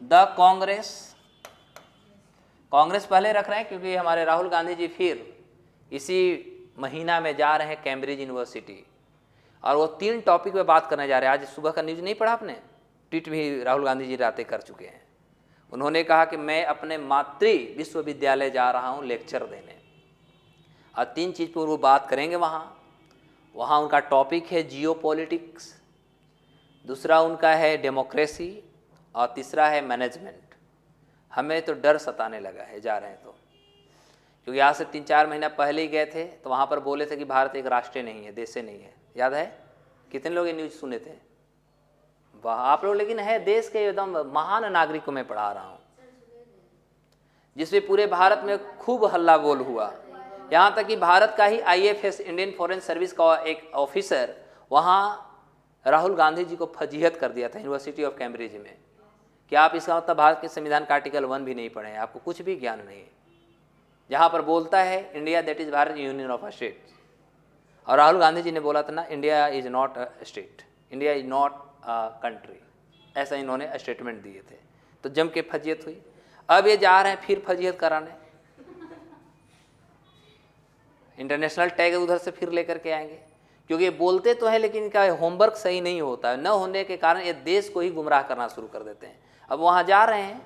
द कांग्रेस, कांग्रेस पहले रख रहे हैं क्योंकि हमारे राहुल गांधी जी फिर इसी महीना में जा रहे हैं कैम्ब्रिज यूनिवर्सिटी, और वो 3 टॉपिक पे बात करने जा रहे हैं। आज सुबह का न्यूज़ नहीं पढ़ा आपने? ट्वीट भी राहुल गांधी जी रातें कर चुके हैं। उन्होंने कहा कि मैं अपने मातृ विश्वविद्यालय जा रहा हूँ लेक्चर देने, और 3 चीज़ पर वो बात करेंगे वहाँ उनका टॉपिक है जियोपॉलिटिक्स, दूसरा उनका है डेमोक्रेसी, और तीसरा है मैनेजमेंट। हमें तो डर सताने लगा है जा रहे हैं तो, क्योंकि आज से 3-4 महीना पहले ही गए थे तो वहाँ पर बोले थे कि भारत एक राष्ट्र नहीं है, देश से नहीं है। याद है? कितने लोग ये न्यूज़ सुने थे? वाह आप लोग। लेकिन है देश के एकदम महान नागरिक को मैं पढ़ा रहा हूँ, जिसमें पूरे भारत में खूब हल्ला बोल हुआ। यहाँ तक कि भारत का ही IFS इंडियन फॉरेन सर्विस का एक ऑफिसर वहाँ राहुल गांधी जी को फजीहत कर दिया था यूनिवर्सिटी ऑफ कैम्ब्रिज में, कि आप इसका मतलब भारत के संविधान का आर्टिकल 1 भी नहीं पढ़े हैं, आपको कुछ भी ज्ञान नहीं है। जहाँ पर बोलता है India that is Bharat union of a state, और राहुल गांधी जी ने बोला था ना, India is not a state, India is not a country, ऐसा इन्होंने स्टेटमेंट दिए थे। तो जम के फजीहत हुई। अब ये जा रहे हैं फिर फजीहत कराने, इंटरनेशनल टैग उधर से फिर लेकर के आएंगे, क्योंकि ये बोलते तो हैं लेकिन इनका होमवर्क सही नहीं होता है। न होने के कारण ये देश को ही गुमराह करना शुरू कर देते हैं। अब वहाँ जा रहे हैं,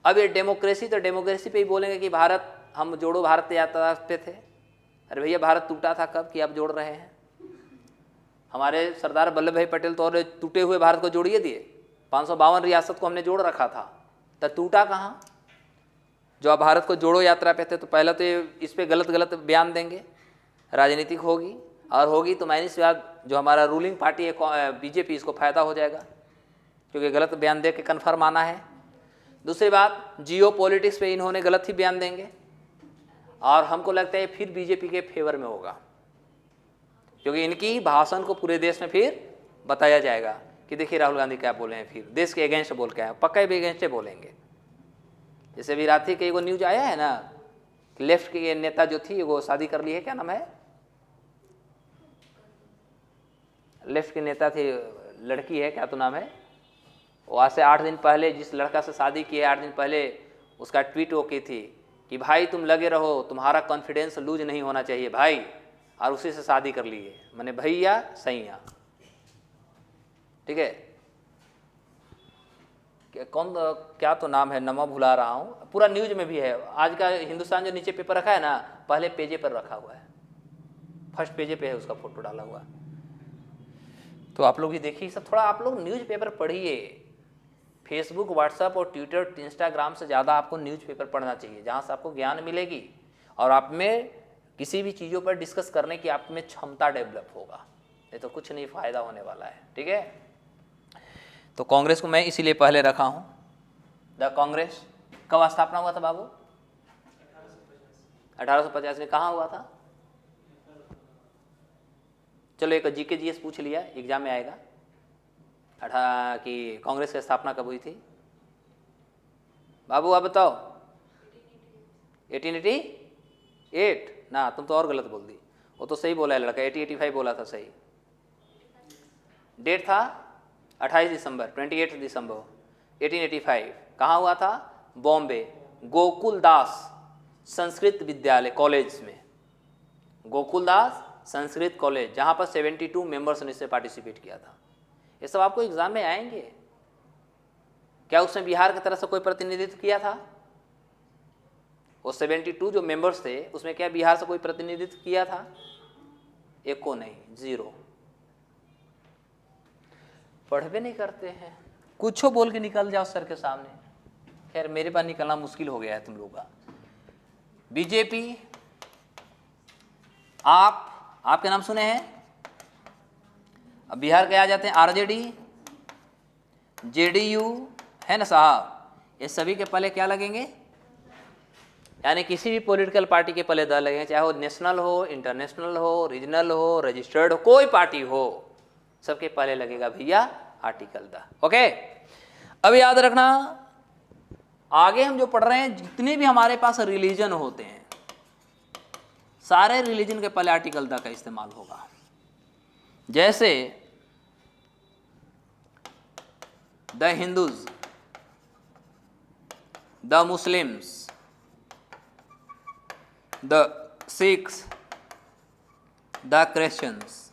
अब ये डेमोक्रेसी, तो डेमोक्रेसी पे ही बोलेंगे कि भारत, हम जोड़ो भारत यात्रा पे थे। अरे भैया भारत टूटा था कब कि आप जोड़ रहे हैं? हमारे सरदार वल्लभ भाई पटेल तो और टूटे हुए भारत को जोड़िए दिए। 552 रियासत को हमने जोड़ रखा था, तब टूटा कहाँ? जो आप भारत को जोड़ो यात्रा पे थे, तो पहले तो इस पे गलत गलत बयान देंगे, राजनीतिक होगी, और होगी तो मैंने इसके बाद जो हमारा रूलिंग पार्टी है BJP, इसको फ़ायदा हो जाएगा क्योंकि गलत बयान दे के कन्फर्म आना है। दूसरी बात, जियो पॉलिटिक्स पे इन्होंने गलत ही बयान देंगे, और हमको लगता है फिर BJP के फेवर में होगा, क्योंकि इनकी भाषण को पूरे देश में फिर बताया जाएगा कि देखिए राहुल गांधी क्या बोले हैं, फिर देश के अगेंस्ट बोल के आए, पक्का भी अगेंस्ट बोलेंगे। जैसे भी रात के एगो न्यूज आया है ना, लेफ्ट की नेता जो थी वो शादी कर ली है, क्या नाम है? लेफ्ट की नेता थी, लड़की है, क्या तो नाम है? वो आज से 8 दिन पहले जिस लड़का से शादी की है, 8 दिन पहले उसका ट्वीट वो की थी कि भाई तुम लगे रहो, तुम्हारा कॉन्फिडेंस लूज नहीं होना चाहिए भाई, और उसी से शादी कर लिए, मैंने भैया सैया, ठीक है। कौन क्या तो नाम है, नमा भुला रहा हूँ, पूरा न्यूज में भी है। आज का हिंदुस्तान जो नीचे पेपर रखा है ना, पहले पेजे पर रखा हुआ है, फर्स्ट पेजे पे है, उसका फोटो डाला हुआ। तो आप लोग भी देखिए सब, थोड़ा आप लोग न्यूज पेपर पढ़िए। फेसबुक, व्हाट्सएप और ट्विटर, इंस्टाग्राम से ज़्यादा आपको न्यूज पेपर पढ़ना चाहिए, जहाँ से आपको ज्ञान मिलेगी और आप में किसी भी चीज़ों पर डिस्कस करने की आप में क्षमता डेवलप होगा, नहीं तो कुछ नहीं फ़ायदा होने वाला है, ठीक है। तो कांग्रेस को मैं इसीलिए पहले रखा हूँ। द कांग्रेस कब स्थापना हुआ था बाबू? 1850 में। कहाँ हुआ था? चलो एक जीके जीएस पूछ लिया, एग्जाम में आएगा कि कांग्रेस की स्थापना कब हुई थी बाबू, आप बताओ। 1888 ना, तुम तो और गलत बोल दी, वो तो सही बोला है लड़का, 1885 बोला था सही। डेट था 28 दिसंबर 1885। कहाँ हुआ था? बॉम्बे, गोकुल दास संस्कृत विद्यालय कॉलेज में, गोकुल दास संस्कृत कॉलेज, जहाँ पर 72 मेंबर्स ने इससे पार्टिसिपेट किया था। ये सब आपको एग्जाम में आएंगे। क्या उसमें बिहार की तरफ से कोई प्रतिनिधित्व किया था? वो 72 जो मेंबर्स थे उसमें क्या बिहार से कोई प्रतिनिधित्व किया था? एक को नहीं, जीरो। पढ़ भी नहीं करते हैं, कुछ बोल के निकल जाओ सर के सामने। खैर मेरे पास निकलना मुश्किल हो गया है तुम लोग का। बीजेपी, आपके नाम सुने हैं। अब बिहार के आ जाते हैं आरजेडी, जेडीयू, है ना साहब, ये सभी के पहले क्या लगेंगे? यानी किसी भी पॉलिटिकल पार्टी के पहले दल लगेंगे, चाहे वो नेशनल हो, इंटरनेशनल हो, रीजनल हो, रजिस्टर्ड हो, कोई पार्टी हो, सबके पहले लगेगा भैया आर्टिकल द। ओके, अब याद रखना, आगे हम जो पढ़ रहे हैं, जितने भी हमारे पास रिलीजन होते हैं, सारे रिलीजन के पहले आर्टिकल द का इस्तेमाल होगा। जैसे the Hindus, the Muslims, the Sikhs, the Christians,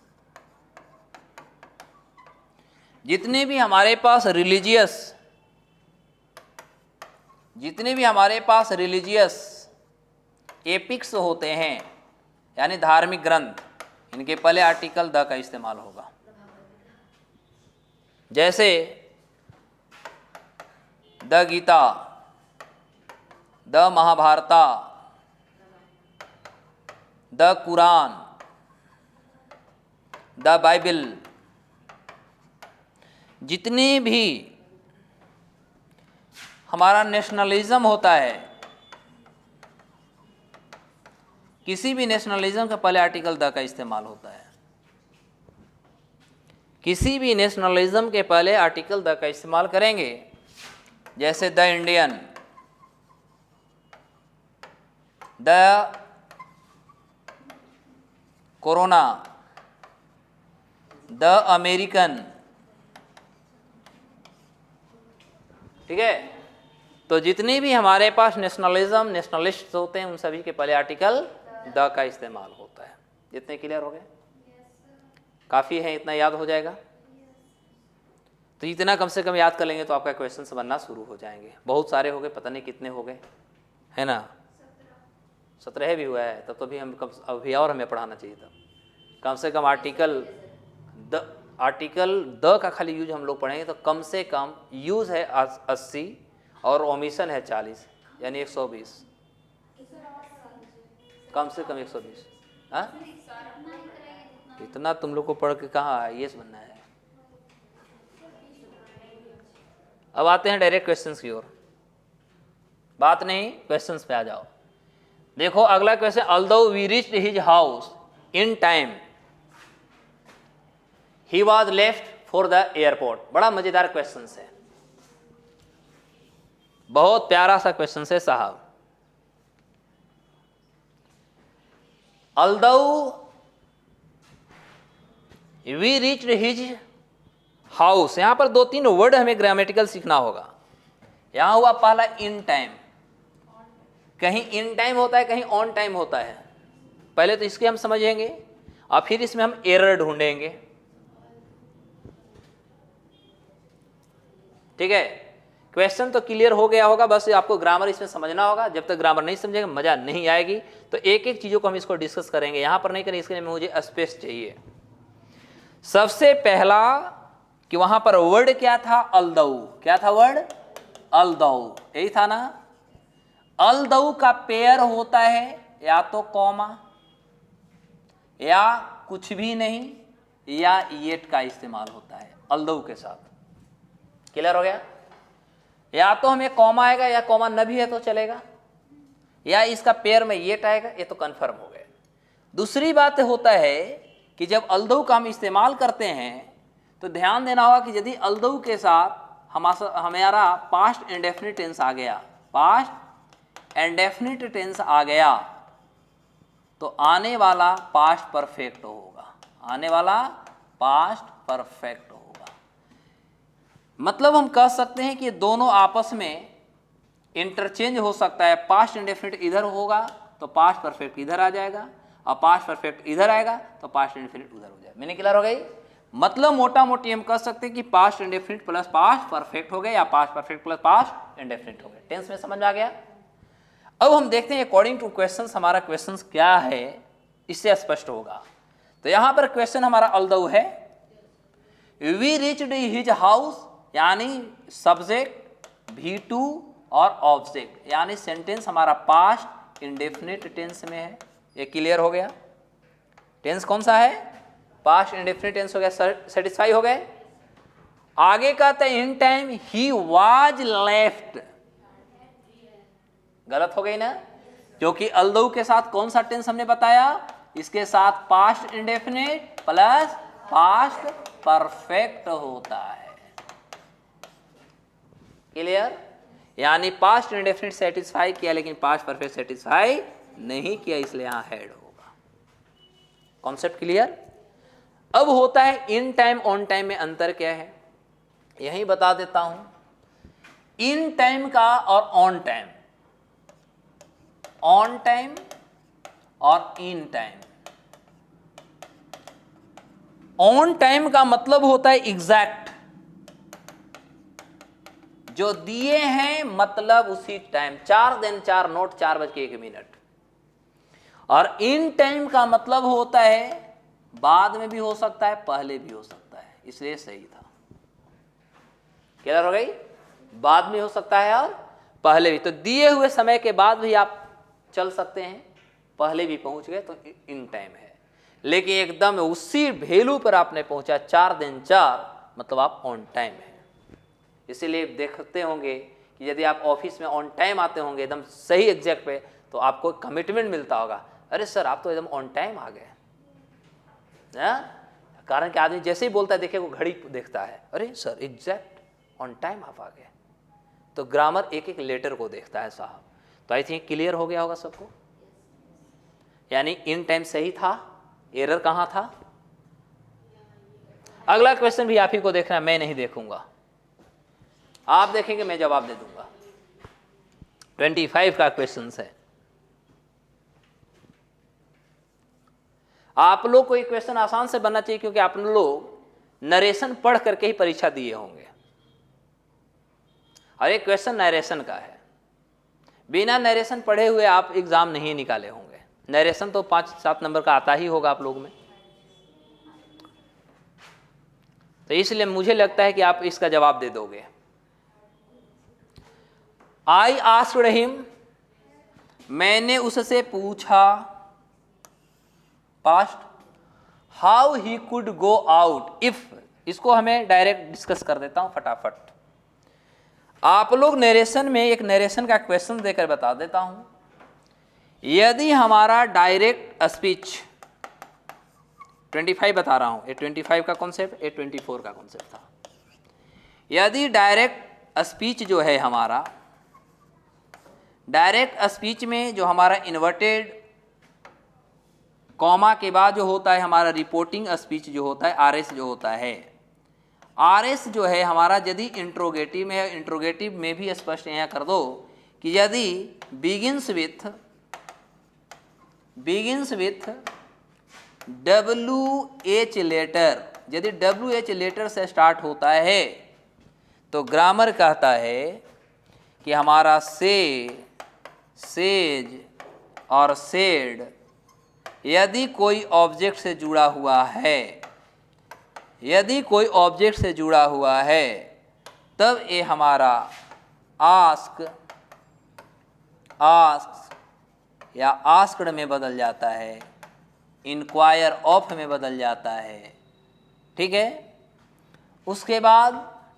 जितने भी हमारे पास रिलीजियस एपिक्स होते हैं, यानी धार्मिक ग्रंथ, इनके पहले आर्टिकल द का इस्तेमाल होगा। जैसे the Gita, the Mahabharata, the Quran, the Bible, जितने भी हमारा नेशनलिज्म होता है, किसी भी नेशनलिज्म का पहले आर्टिकल द का इस्तेमाल होता है। किसी भी नेशनलिज्म के पहले आर्टिकल द का इस्तेमाल करेंगे। जैसे the Indian, the corona, the American, ठीक है। तो जितने भी हमारे पास नेशनलिस्ट होते हैं, उन सभी के पहले आर्टिकल द का इस्तेमाल होता है। जितने क्लियर हो गए? काफ़ी है, इतना याद हो जाएगा। तो इतना कम से कम याद कर लेंगे तो आपका क्वेश्चंस बनना शुरू हो जाएंगे। बहुत सारे हो गए, पता नहीं कितने हो गए, है ना? 17 भी हुआ है, तब तो भी हम अभी और हमें पढ़ाना चाहिए था। कम से कम आर्टिकल द का खाली यूज हम लोग पढ़ेंगे तो कम से कम यूज है 80 और ओमिशन है 40, यानी 120, कम से कम 120। हाँ, इतना तुम लोग को पढ़ के कहाँ IAS बनना है। अब आते हैं डायरेक्ट क्वेश्चंस की ओर। बात नहीं, क्वेश्चंस पे आ जाओ। देखो अगला question, although we reached his house in time, he was left for the airport. बड़ा मजेदार क्वेश्चन है, बहुत प्यारा सा क्वेश्चन है साहब। Although we reached his house, यहां पर 2-3 वर्ड हमें ग्रामेटिकल सीखना होगा। यहां हुआ पहला इन टाइम, कहीं इन टाइम होता है, कहीं ऑन टाइम होता है। पहले तो इसके हम समझेंगे और फिर इसमें हम एरर ढूंढेंगे। ठीक है, क्वेश्चन तो क्लियर हो गया होगा, बस आपको ग्रामर इसमें समझना होगा। जब तक ग्रामर नहीं समझेंगे मजा नहीं आएगी। तो एक एक चीजों को हम इसको डिस्कस करेंगे, यहां पर नहीं करेंगे, इसके लिए मुझे स्पेस चाहिए। सबसे पहला कि वहां पर वर्ड क्या था, अलदऊ। क्या था वर्ड? अलदऊ, यही था ना। अलदऊ का पेयर होता है या तो कॉमा या कुछ भी नहीं या येट का इस्तेमाल होता है अलदऊ के साथ। क्लियर हो गया? या तो हमें कॉमा आएगा या कॉमा न भी है तो चलेगा, या इसका पेयर में येट आएगा, ये तो कंफर्म हो गया। दूसरी बात होता है कि जब अलदऊ का हम इस्तेमाल करते हैं तो ध्यान देना होगा कि यदि अलदऊ के साथ हमारा पास्ट इंडेफिनिट टेंस आ गया, पास्ट इंडेफिनिट टेंस आ गया, तो आने वाला पास्ट परफेक्ट होगा। आने वाला पास्ट परफेक्ट होगा। मतलब हम कह सकते हैं कि दोनों आपस में इंटरचेंज हो सकता है। पास्ट इंडेफिनिट इधर होगा तो पास्ट परफेक्ट इधर आ जाएगा, और पास्ट परफेक्ट इधर आएगा तो पास्ट इंडेफिनिट उधर हो जाएगा। मैंने क्लियर हो गई? मतलब मोटा मोटी हम कह सकते हैं कि past indefinite plus past perfect हो गया, या past perfect plus past indefinite हो गया। टेंस में समझ में आ गया? अब हम देखते हैं अकॉर्डिंग टू क्वेश्चंस हमारा क्वेश्चंस क्या है, इससे स्पष्ट होगा। तो यहां पर क्वेश्चन हमारा अलदऊ है। वी रिच्ड हिज हाउस, यानी सब्जेक्ट V2 और ऑब्जेक्ट, यानी सेंटेंस हमारा पास्ट इंडेफिनिट टेंस में है। ये क्लियर हो गया? टेंस कौन सा है? पास्ट इंडेफिनिट टेंस हो गया। सेटिस्फाई हो गए? आगे कहते हैं इन टाइम ही वाज लेफ्ट। गलत हो गई ना, क्योंकि अलदऊ के साथ कौन सा टेंस हमने बताया? इसके साथ past indefinite plus past perfect होता है। क्लियर? यानी पास्ट इंडेफिनिट सेटिस्फाई किया लेकिन पास्ट परफेक्ट सेटिस्फाई नहीं किया, इसलिए यहां हेड होगा। Concept clear? अब होता है इन टाइम ऑन टाइम में अंतर क्या है, यही बता देता हूं। इन टाइम का और ऑन टाइम, ऑन टाइम और इन टाइम। ऑन टाइम का मतलब होता है एग्जैक्ट, जो दिए हैं मतलब उसी टाइम, 4 दिन 4 नोट 4 बज के 1 मिनट। और इन टाइम का मतलब होता है बाद में भी हो सकता है, पहले भी हो सकता है, इसलिए सही था। क्लियर हो गई? बाद में हो सकता है और पहले भी। तो दिए हुए समय के बाद भी आप चल सकते हैं, पहले भी पहुंच गए तो इन टाइम है। लेकिन एकदम उसी वैल्यू पर आपने पहुंचा 4 दिन 4, मतलब आप ऑन टाइम है। इसीलिए देखते होंगे कि यदि आप ऑफिस में ऑन टाइम आते होंगे एकदम सही एग्जैक्ट पे, तो आपको कमिटमेंट मिलता होगा, अरे सर आप तो एकदम ऑन टाइम आ गए। कारण कि आदमी जैसे ही बोलता है, देखिए वो घड़ी देखता है, अरे सर एग्जैक्ट ऑन टाइम आप आ गए। तो ग्रामर एक एक लेटर को देखता है साहब। तो आई थिंक क्लियर हो गया होगा सबको। यानी इन टाइम सही था, एरर कहां था? अगला क्वेश्चन भी आप ही को देखना है, मैं नहीं देखूंगा। आप देखेंगे, मैं जवाब दे दूंगा। 25 का क्वेश्चन है। आप लोग को ये क्वेश्चन आसान से बनना चाहिए, क्योंकि आप लोग नरेशन पढ़ करके ही परीक्षा दिए होंगे। और एक क्वेश्चन नरेशन का है, बिना नरेशन पढ़े हुए आप एग्जाम नहीं निकाले होंगे। नरेशन तो 5-7 नंबर का आता ही होगा आप लोग में। तो इसलिए मुझे लगता है कि आप इसका जवाब दे दोगे। आई आस्क्ड हिम, मैंने उससे पूछा, past, how he could go out if. इसको हमें डायरेक्ट डिस्कस कर देता हूं फटाफट। आप लोग नरेशन में एक नरेशन का क्वेश्चन देकर बता देता हूं। यदि हमारा डायरेक्ट स्पीच 25 बता रहा हूं, ये 25 का कॉन्सेप्ट, ये 24 का कॉन्सेप्ट था। यदि डायरेक्ट स्पीच जो है हमारा, डायरेक्ट स्पीच में जो हमारा इन्वर्टेड कॉमा के बाद जो होता है हमारा रिपोर्टिंग स्पीच जो होता है, आरएस जो होता है, आरएस जो है हमारा यदि इंट्रोगेटिव में है, इंट्रोगेटिव में भी स्पष्ट यहाँ कर दो कि यदि begins with WH लेटर, यदि WH लेटर से स्टार्ट होता है तो ग्रामर कहता है कि हमारा से, सेज और सेड यदि कोई ऑब्जेक्ट से जुड़ा हुआ है, यदि कोई ऑब्जेक्ट से जुड़ा हुआ है तब ये हमारा आस्क या आस्क्ड में बदल जाता है, इंक्वायर ऑफ में बदल जाता है। ठीक है, उसके बाद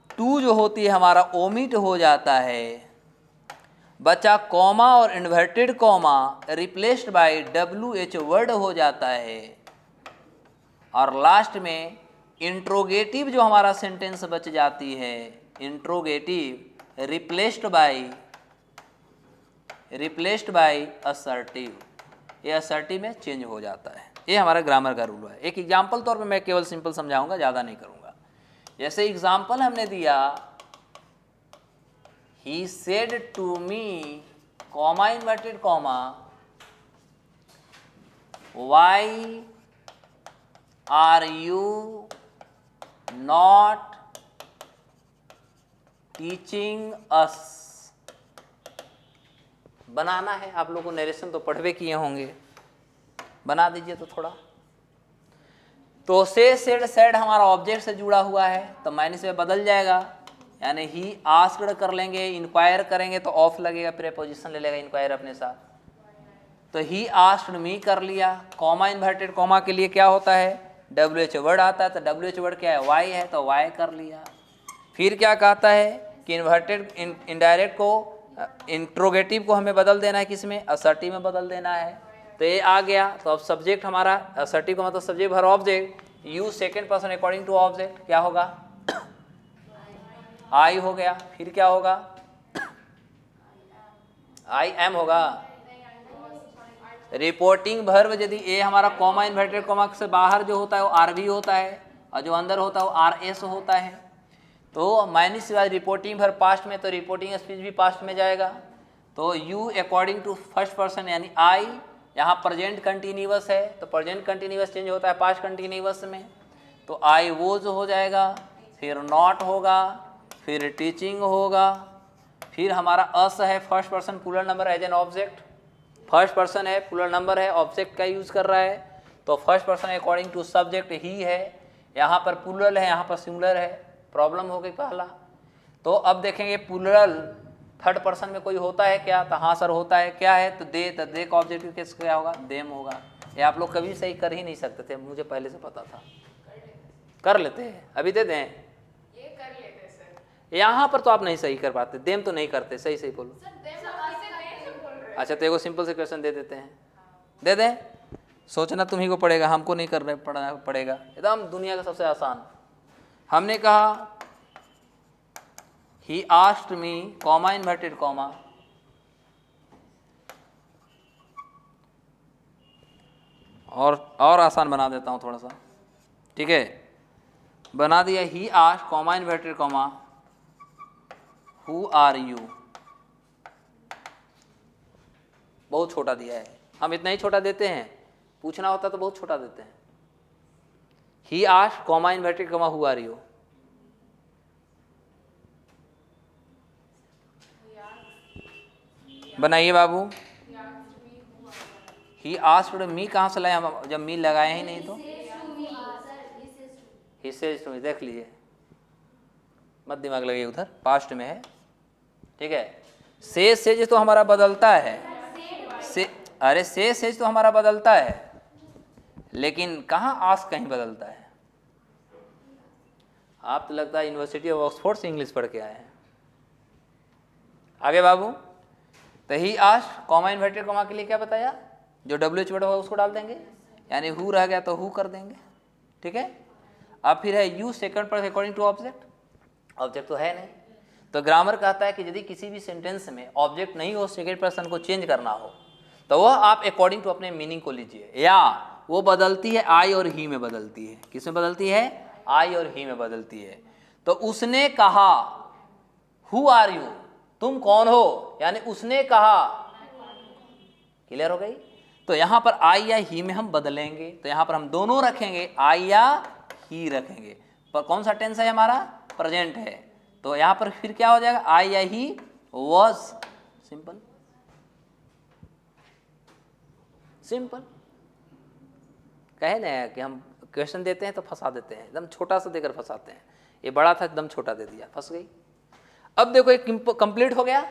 टू जो होती है हमारा ओमिट हो जाता है, बचा कॉमा और inverted comma replaced by WH word हो जाता है, और लास्ट में इंट्रोगेटिव जो हमारा सेंटेंस बच जाती है, इंट्रोगेटिव रिप्लेस्ड बाय असर्टिव, ये असर्टिव में चेंज हो जाता है। ये हमारा ग्रामर का रूल है। एक एग्जाम्पल तौर पे मैं केवल सिंपल समझाऊंगा, ज़्यादा नहीं करूंगा। जैसे एग्जाम्पल हमने दिया, he said to me comma inverted comma why are you not teaching us. बनाना है, आप लोगों को नरेशन तो पढ़वे किए होंगे, बना दीजिए तो थोड़ा। तो से, सेड, सेड हमारा ऑब्जेक्ट से जुड़ा हुआ है तो माइनस में बदल जाएगा, यानी ही आस्क्ड कर लेंगे, इंक्वायर करेंगे तो ऑफ लगेगा, प्रीपोजिशन ले लेगा इंक्वायर अपने साथ। तो ही आस्क्ड मी कर लिया, कॉमा इन्वर्टेड कॉमा के लिए क्या होता है, WH वर्ड आता है, तो WH वर्ड क्या है, वाई है, तो वाई कर लिया। फिर क्या कहता है कि इन्वर्टेड इनडायरेक्ट को, इंट्रोगेटिव को हमें बदल देना है, किसमें, असर्टिव में बदल देना है। तो ये आ गया। तो अब सब्जेक्ट हमारा, असर्टिव का मतलब सब्जेक्ट भर object, you second person according to object, क्या होगा, आई हो गया। फिर क्या होगा, आई एम होगा। रिपोर्टिंग वर्ब यदि ए हमारा कॉमा इन्वर्टेड कॉमा से बाहर जो होता है वो RV होता है, और जो अंदर होता है वो RS होता है। तो माइनस के बाद रिपोर्टिंग वर्ब पास्ट में, तो रिपोर्टिंग स्पीच भी पास्ट में जाएगा। तो you according to first person यानी आई, यहाँ प्रेजेंट कंटिन्यूअस है तो प्रेजेंट कंटिन्यूअस चेंज होता है पास्ट कंटिन्यूअस में, तो आई वोज हो जाएगा, फिर नॉट होगा, फिर टीचिंग होगा, फिर हमारा अस है first person plural number as an object, first person है प्लूरल नंबर है, ऑब्जेक्ट का यूज़ कर रहा है, तो first person according to subject ही है, यहाँ पर प्लूरल है, यहाँ पर सिंगुलर है, प्रॉब्लम हो गई पहला। तो अब देखेंगे प्लूरल थर्ड पर्सन में कोई होता है क्या, तो हाँ सर होता है, क्या है, तो दे का ऑब्जेक्टिव केस क्या होगा, देम होगा। ये आप लोग कभी सही कर ही नहीं सकते थे, मुझे पहले से पता था। कर लेते हैं, अभी दे दें, ये कर लेते हैं सर। यहाँ पर तो आप नहीं सही कर पाते, देम तो नहीं करते, सही सही बोलो। अच्छा तो एगो सिंपल से क्वेश्चन दे देते हैं, दे दें, सोचना तुम्ही को पड़ेगा, हमको नहीं करना पड़ेगा, एकदम दुनिया का सबसे आसान। हमने कहा he asked me comma inverted comma और आसान बना देता हूँ थोड़ा सा, ठीक है, बना दिया he asked comma inverted comma who are you, बहुत छोटा दिया है, हम इतना ही छोटा देते हैं, पूछना होता तो बहुत छोटा देते हैं। He asked comma inverted comma who are you, बनाइए बाबू। ही आस्क्ड मी कहाँ से लाए हम, जब मी लगाए ही नहीं तो ही सेज टू मी, देख लीजिए मत दिमाग लगे, उधर पास्ट में है, ठीक है। सेज तो हमारा बदलता है, अरे सेज तो हमारा बदलता है, लेकिन कहाँ आस्क कहीं बदलता है। आप तो लगता है यूनिवर्सिटी ऑफ ऑक्सफोर्ड से इंग्लिश पढ़ के आए हैं। आगे बाबू, तो ही आस्क्ड कॉमा इन्वर्टेड कॉमा के लिए क्या बताया, जो WH वर्ड होगा उसको डाल देंगे, यानी हु रह गया तो हु कर देंगे, ठीक है। अब फिर है you second person according to object, object तो है नहीं, तो ग्रामर कहता है कि यदि किसी भी सेंटेंस में ऑब्जेक्ट नहीं हो, सेकंड पर्सन को चेंज करना हो, तो वह आप अकॉर्डिंग टू अपने मीनिंग को लीजिए, या वो बदलती है आई और ही में बदलती है, किस में बदलती है, आई और ही में बदलती है। तो उसने कहा हु आर यू, तुम कौन हो, यानी उसने कहा। क्लियर हो गई? तो यहां पर आई या ही में हम बदलेंगे, तो यहां पर हम दोनों रखेंगे, आई या ही रखेंगे। पर कौन सा टेंस है हमारा? प्रेजेंट है। तो यहां पर फिर क्या हो जाएगा? आई या ही वॉज। Simple simple. कहे ना कि हम क्वेश्चन देते हैं तो फंसा देते हैं, एकदम छोटा सा देकर फंसाते हैं। ये बड़ा था, एकदम छोटा दे दिया, फंस गई। अब देखो एक कंप्लीट हो गया,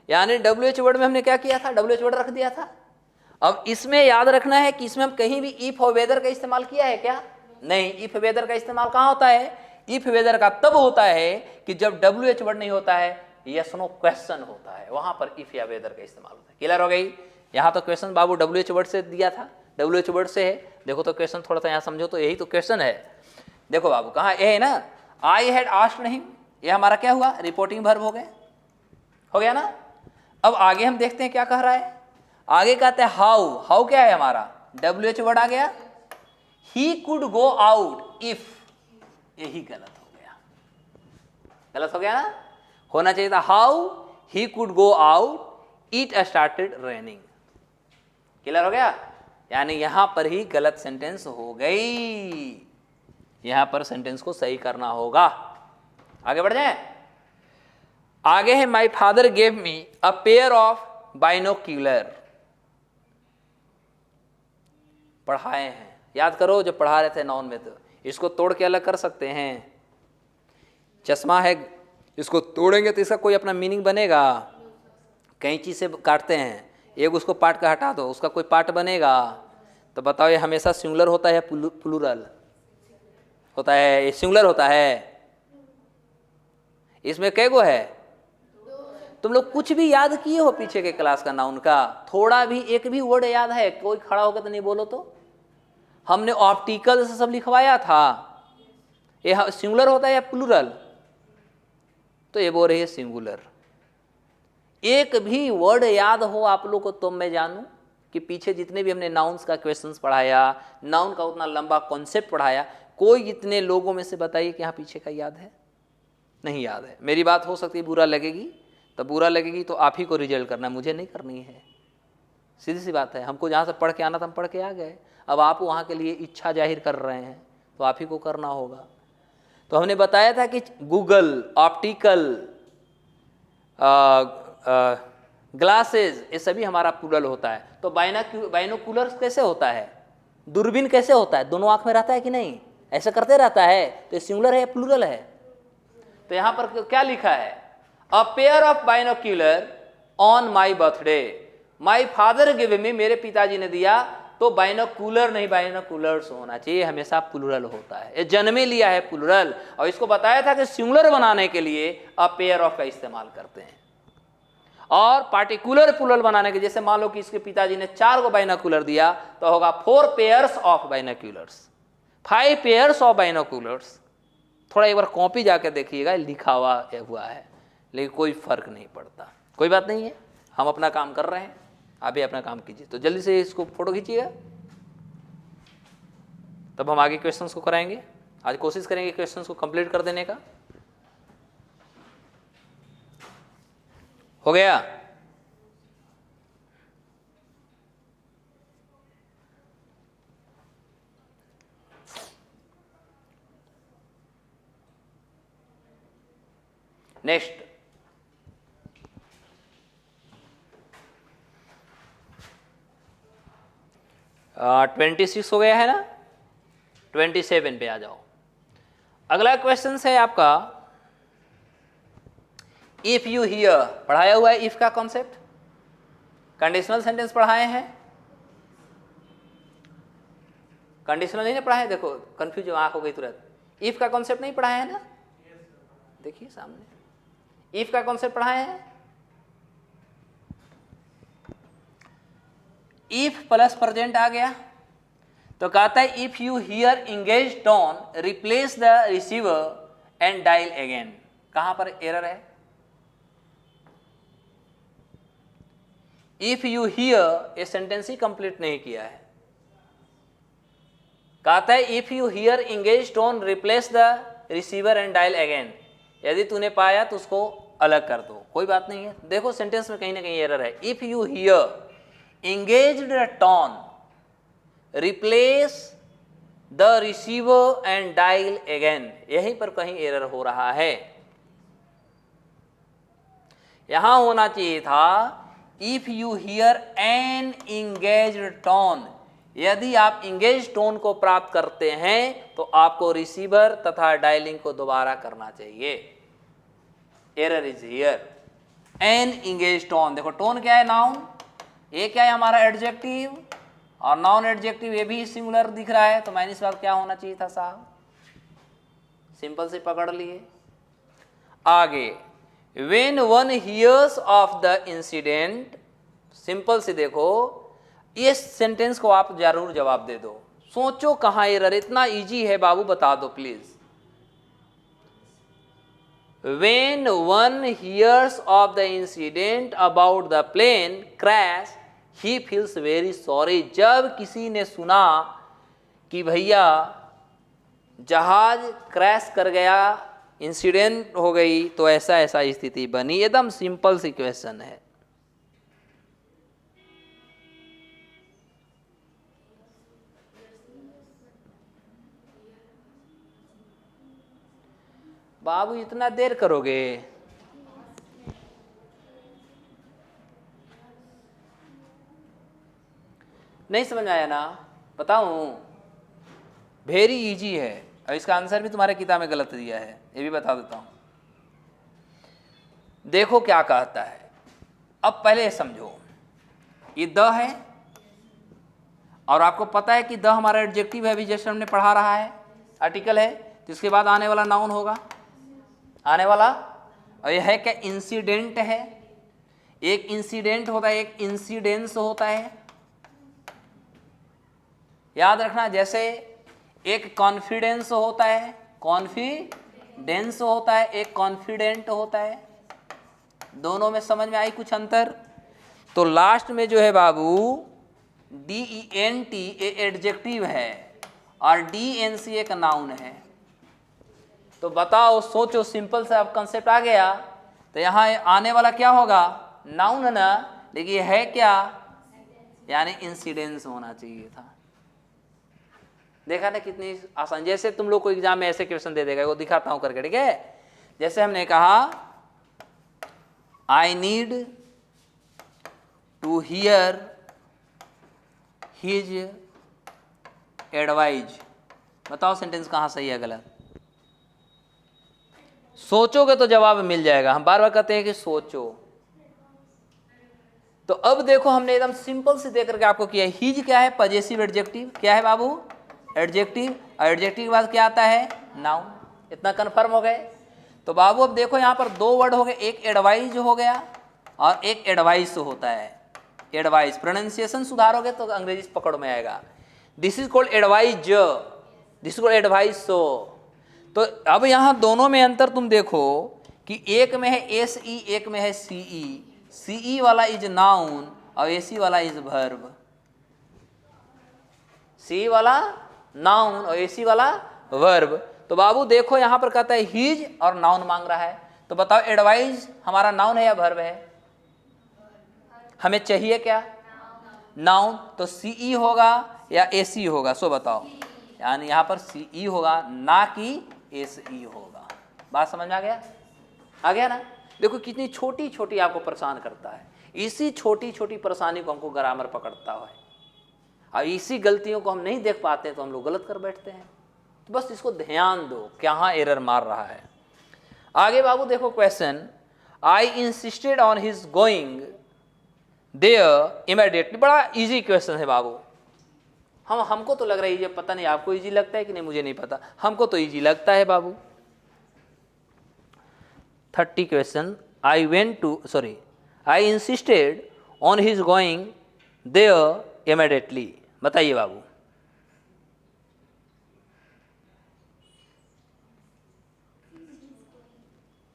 यानी WH वर्ड में हमने क्या किया था? WH वर्ड रख दिया था। अब इसमें याद रखना है कि इसमें हम कहीं भी इफ और वेदर का इस्तेमाल किया है क्या? नहीं। इफ वेदर का इस्तेमाल कहाँ होता है? इफ वेदर का तब होता है कि जब WH वर्ड नहीं होता है, यस नो क्वेश्चन होता है, वहां पर इफ या वेदर का इस्तेमाल होता है। क्लियर हो गई? यहाँ तो क्वेश्चन बाबू WH वर्ड से दिया था, WH वर्ड से है। देखो तो क्वेश्चन थोड़ा सा यहाँ समझो, तो यही तो क्वेश्चन है। देखो बाबू कहाँ ये है ना, आई हैड आस्क्ड हिम, ये हमारा क्या हुआ? रिपोर्टिंग वर्ब हो गया ना। अब आगे हम देखते हैं क्या कह रहा है। आगे कहते हैं हाउ। हाउ क्या है हमारा? WH वर्ड आ गया। He could go out if, यही गलत हो गया। गलत हो गया ना, होना चाहिए था how he could go out it started raining. Clear हो गया? यानी यहां पर ही गलत सेंटेंस हो गई, यहां पर सेंटेंस को सही करना होगा। आगे बढ़ जाए। आगे है my father gave me a pair of binocular. पढ़ाए हैं, याद करो जब पढ़ा रहे थे नाउन में, तो इसको तोड़ के अलग कर सकते हैं। चश्मा है, इसको तोड़ेंगे तो इसका कोई अपना मीनिंग बनेगा? कैंची से काटते हैं, एक उसको पार्ट का हटा दो, उसका कोई पार्ट बनेगा? तो बताओ ये हमेशा सिंगुलर होता है या प्लूरल होता है? ये सिंगुलर होता है। इसमें कै गो है? तुम लोग कुछ भी याद किए हो पीछे के क्लास का नाउन का? थोड़ा भी एक भी वर्ड याद है? कोई खड़ा होकर तो नहीं बोलो तो। हमने ऑप्टिकल से सब लिखवाया था, ये सिंगुलर होता है या प्लूरल? तो ये बोल रही है सिंगुलर। एक भी वर्ड याद हो आप लोग को तो मैं जानूं कि पीछे जितने भी हमने नाउन्स का क्वेश्चंस पढ़ाया, नाउन का उतना लंबा कॉन्सेप्ट पढ़ाया, कोई इतने लोगों में से बताइए कि यहाँ पीछे का याद है? नहीं याद है। मेरी बात हो सकती है बुरा लगेगी, तो बुरा लगेगी तो आप ही को रिजल्ट करना है, मुझे नहीं करनी है। सीधी सी बात है। हमको जहाँ से पढ़ के आना था हम पढ़ के आ गए, अब आप वहाँ के लिए इच्छा जाहिर कर रहे हैं तो आप ही को करना होगा। तो हमने बताया था कि गूगल, ऑप्टिकल, ग्लासेस, ये सभी हमारा प्लूरल होता है। तो बाइनोकुलर कैसे होता है? दूरबीन कैसे होता है? दोनों आँख में रहता है कि नहीं? ऐसा करते रहता है। तो सिंगुलर है या प्लूरल है? तो यहाँ पर क्या लिखा है? A pair of binocular on my birthday, my father give me, मेरे पिताजी ने दिया। तो बाइनोकुलर नहीं, बाइनोकुलर्स होना चाहिए, हमेशा प्लूरल होता है। ये जन्मे लिया है प्लूरल, और इसको बताया था कि सिंगुलर बनाने के लिए अ पेयर ऑफ का इस्तेमाल करते हैं। और पार्टिकुलर प्लूरल बनाने के, जैसे मान लो कि इसके पिताजी ने 4 को बाइनोकुलर दिया, तो होगा 4 pairs of binoculars, 5 pairs of binoculars. थोड़ा एक बार कॉपी जाकर देखिएगा, लिखा हुआ है, लेकिन कोई फर्क नहीं पड़ता। कोई बात नहीं है, हम अपना काम कर रहे हैं, आप भी अपना काम कीजिए। तो जल्दी से इसको फोटो खींचिएगा, तब हम आगे क्वेश्चंस को कराएंगे। आज कोशिश करेंगे क्वेश्चंस को कंप्लीट कर देने का। हो गया? नेक्स्ट 26 हो गया है ना, 27 पे आ जाओ। अगला क्वेश्चन है आपका इफ यू हियर, पढ़ाया हुआ है इफ का कॉन्सेप्ट, कंडीशनल सेंटेंस पढ़ाए हैं। कंडीशनल नहीं ना पढ़ाए, देखो कंफ्यूज आंख हो गई तुरंत। इफ का कॉन्सेप्ट नहीं पढ़ाया है ना, देखिए सामने इफ का कॉन्सेप्ट पढ़ाए हैं। इफ प्लस प्रेजेंट आ गया तो कहता है if you here engage tone replace the receiver and dial again. कहां पर एरर है? इफ यू हियर ये सेंटेंस ही कंप्लीट नहीं किया है। कहता है if you here engage tone replace the receiver and dial again. यदि तूने पाया तो उसको अलग कर दो, कोई बात नहीं है। देखो सेंटेंस में कहीं ना कहीं एरर है। If you here engaged a tone replace the receiver and dial again, यहीं पर कहीं एरर हो रहा है। यहां होना चाहिए था if you hear an engaged tone, यदि आप इंगेज टोन को प्राप्त करते हैं तो आपको रिसीवर तथा डायलिंग को दोबारा करना चाहिए। Error is here. An engage tone, देखो टोन क्या है? नाउन। ये क्या है? हमारा एडजेक्टिव, और नॉन एडजेक्टिव ये भी सिंगुलर दिख रहा है, तो मैंने इस बार क्या होना चाहिए था साहब? सिंपल से पकड़ लिए। आगे when one hears of the incident, simple से देखो, इस सेंटेंस को आप जरूर जवाब दे दो। सोचो कहां एरर, इतना इजी है बाबू, बता दो please. when one hears of the incident about the plane crash he feels very sorry, जब किसी ने सुना कि भैया जहाज क्रैश कर गया, इंसिडेंट हो गई, तो ऐसा ऐसा स्थिति बनी। एकदम सिंपल सी क्वेश्चन है। बाबू इतना देर करोगे? नहीं समझ में आया ना? बताऊं? वेरी इजी है, और इसका आंसर भी तुम्हारे किताब में गलत दिया है, ये भी बता देता हूं। देखो क्या कहता है। अब पहले समझो, ये द है, और आपको पता है कि द हमारा एडजेक्टिव है, अभी जैसे हमने पढ़ा रहा है, आर्टिकल है, तो इसके बाद आने वाला नाउन होगा, आने वाला। और यह है क्या? इंसिडेंट है। एक इंसिडेंट होता है, एक इंसिडेंस होता है, याद रखना। जैसे एक कॉन्फिडेंस होता है, कॉन्फिडेंस होता है, एक कॉन्फिडेंट होता है, दोनों में समझ में आई कुछ अंतर? तो लास्ट में जो है बाबू DENT ये एडजेक्टिव है, और DNC एक नाउन है। तो बताओ, सोचो, सिंपल सा अब कंसेप्ट आ गया। तो यहाँ आने वाला क्या होगा? नाउन ना, लेकिन है क्या? यानी इंसिडेंस होना चाहिए था। देखा ना कितनी आसान। जैसे तुम लोग को एग्जाम में ऐसे क्वेश्चन दे देगा, वो दिखाता हूं करके, ठीक है? जैसे हमने कहा I need to hear his advise. बताओ सेंटेंस कहां सही है गलत? सोचोगे तो जवाब मिल जाएगा। हम बार बार कहते हैं कि सोचो। तो अब देखो, हमने एकदम सिंपल से देख करके आपको किया। हिज क्या है? Possessive adjective. क्या है बाबू? एडजेक्टिव। और एडजेक्टिव के बाद क्या आता है? नाउन। इतना कंफर्म हो गए? तो बाबू अब देखो, यहाँ पर दो वर्ड हो गए, एक एडवाइज हो गया और एक एडवाइस होता है। एडवाइस, प्रोनाउंसिएशन सुधारोगे तो अंग्रेजी पकड़ में आएगा। This is called advise, this is called advice. तो अब यहाँ दोनों में अंतर तुम देखो कि एक में है SE, एक में है CE। CE वाला इज नाउन और AC वाला इज वर्ब। CE वाला नाउन और AC वाला वर्ब। तो बाबू देखो, यहाँ पर कहता है हिज और नाउन मांग रहा है। तो बताओ एडवाइज हमारा नाउन है या वर्ब है? हमें चाहिए क्या? नाउन। तो CE होगा या AC होगा? सो बताओ। यानी यहाँ पर CE होगा, ना कि SE होगा। बात समझ में आ गया? आ गया ना? देखो कितनी छोटी छोटी आपको परेशान करता है। इसी छोटी छोटी परेशानी को हमको ग्रामर पकड़ता है, और इसी गलतियों को हम नहीं देख पाते तो हम लोग गलत कर बैठते हैं। तो बस इसको ध्यान दो, कहाँ एरर मार रहा है। आगे बाबू देखो question, I insisted on his going there immediately. बड़ा इजी क्वेश्चन है बाबू। हमको तो लग रहा है ये, पता नहीं आपको इजी लगता है कि नहीं, मुझे नहीं पता, हमको तो इजी लगता है बाबू। 30 question, I insisted on his going there immediately. बताइए बाबू।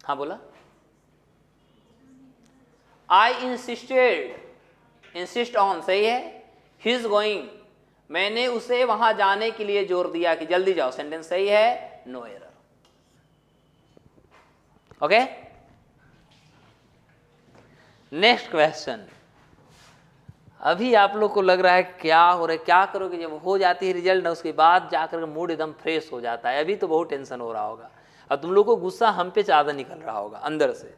हाँ बोला, आई इंसिस्टेड, इंसिस्ट ऑन सही है, हिज गोइंग मैंने उसे वहां जाने के लिए जोर दिया कि जल्दी जाओ, सेंटेंस सही है, no error. Okay, next question. अभी आप लोग को लग रहा है क्या हो रहा है, क्या करोगे, जब हो जाती है रिजल्ट ना उसके बाद जाकर मूड एकदम फ्रेश हो जाता है। अभी तो बहुत टेंशन हो रहा होगा और तुम लोग को गुस्सा हम पे ज़्यादा निकल रहा होगा अंदर से।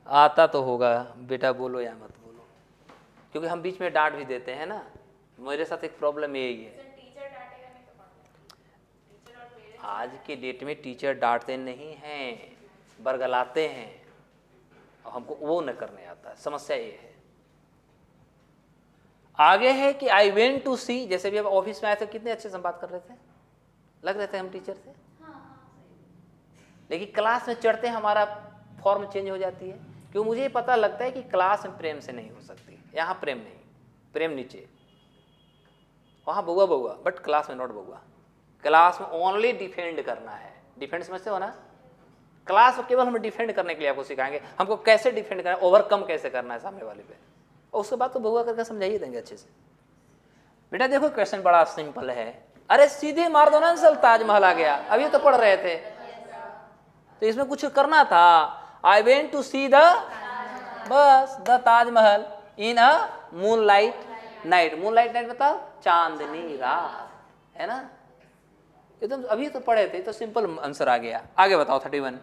आता तो होगा बेटा, बोलो या मत बोलो, क्योंकि हम बीच में डांट भी देते हैं ना। मेरे साथ एक प्रॉब्लम यही है, टीचर डांटेगा नहीं तो कौन? टीचर और पेरेंट्स। आज के डेट में टीचर डांटते नहीं हैं, बरगलाते हैं, और हमको वो न करने आता है। समस्या ये है। आगे है कि आई वेंट टू सी, जैसे भी अब ऑफिस में आए थे कितने अच्छे से हम बात कर रहे थे, लग रहे थे हम टीचर थे, लेकिन क्लास में चढ़ते हमारा फॉर्म चेंज हो जाती है। क्यों? मुझे पता लगता है कि क्लास में प्रेम से नहीं हो सकती, यहाँ प्रेम नहीं, प्रेम नीचे, वहाँ बउआ बउआ, बट क्लास में नॉट बउआ। क्लास में ओनली डिफेंड करना है। डिफेंड समझते हो ना? क्लास में केवल हम डिफेंड करने के लिए आपको सिखाएंगे, हमको कैसे डिफेंड करना है, ओवरकम कैसे करना है सामने वाले पे, और उसके बाद तो बउआ करके समझाइए देंगे अच्छे से। बेटा देखो क्वेश्चन बड़ा सिंपल है, अरे सीधे मार दो ना आंसर, ताजमहल आ गया। अभी तो पढ़ रहे थे, तो इसमें कुछ करना था। I went to see the, बस the Taj Mahal in a moonlight night. Moonlight night मतलब चांदनी रात, है ना? एकदम अभी तो पढ़े थे, तो सिंपल आंसर आ गया। आगे बताओ 31।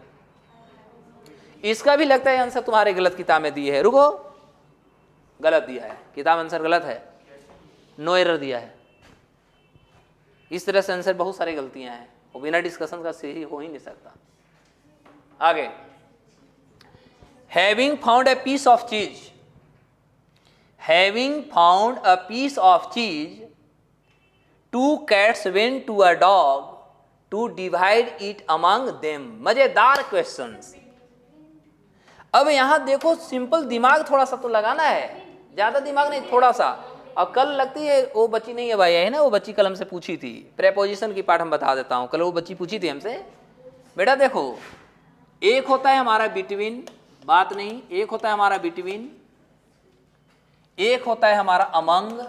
इसका भी लगता है आंसर तुम्हारे गलत किताब में दिए है। रुको, गलत दिया है किताब, आंसर गलत है, नो एरर दिया है। इस तरह से आंसर बहुत सारी गलतियां हैं, वो बिना डिस्कशन का सही हो ही नहीं सकता। आगे, having found a piece of cheese, having found a piece of cheese, two cats went to a dog to divide it among them. मजेदार क्वेश्चंस। अब यहां देखो, सिंपल दिमाग थोड़ा सा तो लगाना है, ज्यादा दिमाग नहीं, थोड़ा सा। अब कल लगती है वो बच्ची नहीं है भाई, है ना, वो बच्ची कल हमसे पूछी थी, प्रेपोजिशन की पार्ट हम बता देता हूं। कल वो बच्ची पूछी थी हमसे, बेटा देखो एक होता है हमारा बिटवीन, बात नहीं, एक होता है हमारा बिटवीन, एक होता है हमारा अमंग,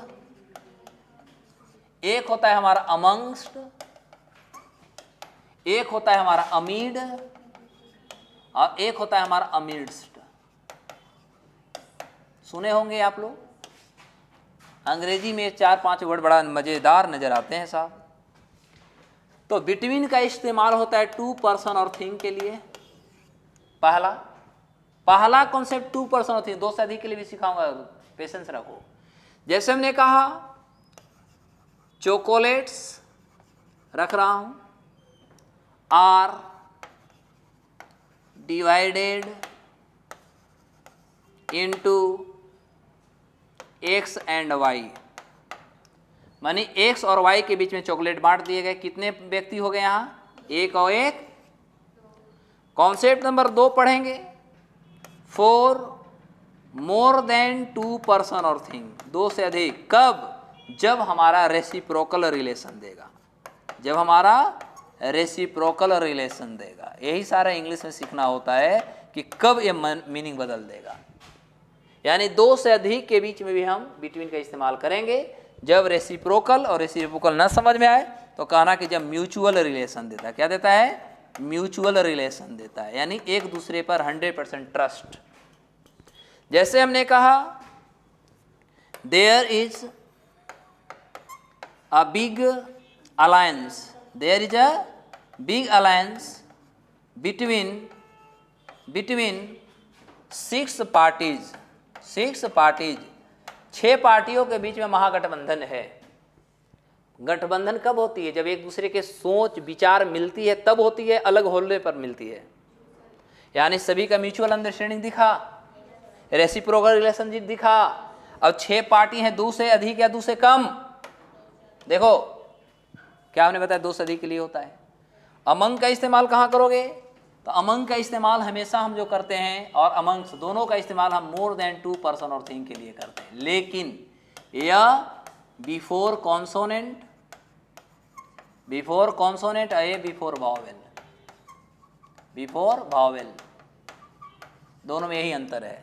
एक होता है हमारा अमंगस्ट, एक होता है हमारा अमीड, और एक होता है हमारा अमीडस्ट। सुने होंगे आप लोग, अंग्रेजी में 4-5 वर्ड बड़ा मजेदार नजर आते हैं साहब। तो बिटवीन का इस्तेमाल होता है टू पर्सन और थिंग के लिए। पहला कॉन्सेप्ट टू पर्सन और थिंग, दो से अधिक के लिए भी सिखाऊंगा, पेशेंस रखो। जैसे हमने कहा चॉकलेट्स रख रहा हूं, are divided into X and Y, मानी एक्स और वाई के बीच में चॉकलेट बांट दिए गए। कितने व्यक्ति हो गए यहां? एक और एक। कॉन्सेप्ट नंबर 2 पढ़ेंगे, for more than two person और थिंग, दो से अधिक। कब? जब हमारा रेसिप्रोकल रिलेशन देगा, जब हमारा रेसिप्रोकल रिलेशन देगा। यही सारा इंग्लिश में सीखना होता है कि कब ये मीनिंग बदल देगा। यानी दो से अधिक के बीच में भी हम बिटवीन का इस्तेमाल करेंगे। जब रेसिप्रोकल और रेसिप्रोकल न समझ में आए तो कहना कि जब म्यूचुअल रिलेशन देता है। क्या देता है? म्यूचुअल रिलेशन देता है, यानी एक दूसरे पर 100% ट्रस्ट। जैसे हमने कहा there is a big alliance, there is a big alliance between 6 parties, 6 parties, 6 पार्टियों के बीच में महागठबंधन है। गठबंधन कब होती है? जब एक दूसरे के सोच विचार मिलती है तब होती है, अलग होने पर मिलती है। यानी सभी का म्यूचुअल अंडरस्टैंडिंग दिखा, रेसिप्रोकल रिलेशनशिप दिखा। अब 6 पार्टी हैं, 2 से अधिक या 2 से कम। देखो क्या हमने बताया, 2 से अधिक के लिए होता है। अमंग का इस्तेमाल कहाँ करोगे? तो अमंग का इस्तेमाल हमेशा हम जो करते हैं, और अमंग्स दोनों का इस्तेमाल हम मोर देन टू पर्सन और थिंग के लिए करते हैं। लेकिन या बिफोर कॉन्सोनेंट, बिफोर कॉन्सोनेंट, ए बिफोर वावेल, बिफोर वावेल, दोनों में यही अंतर है।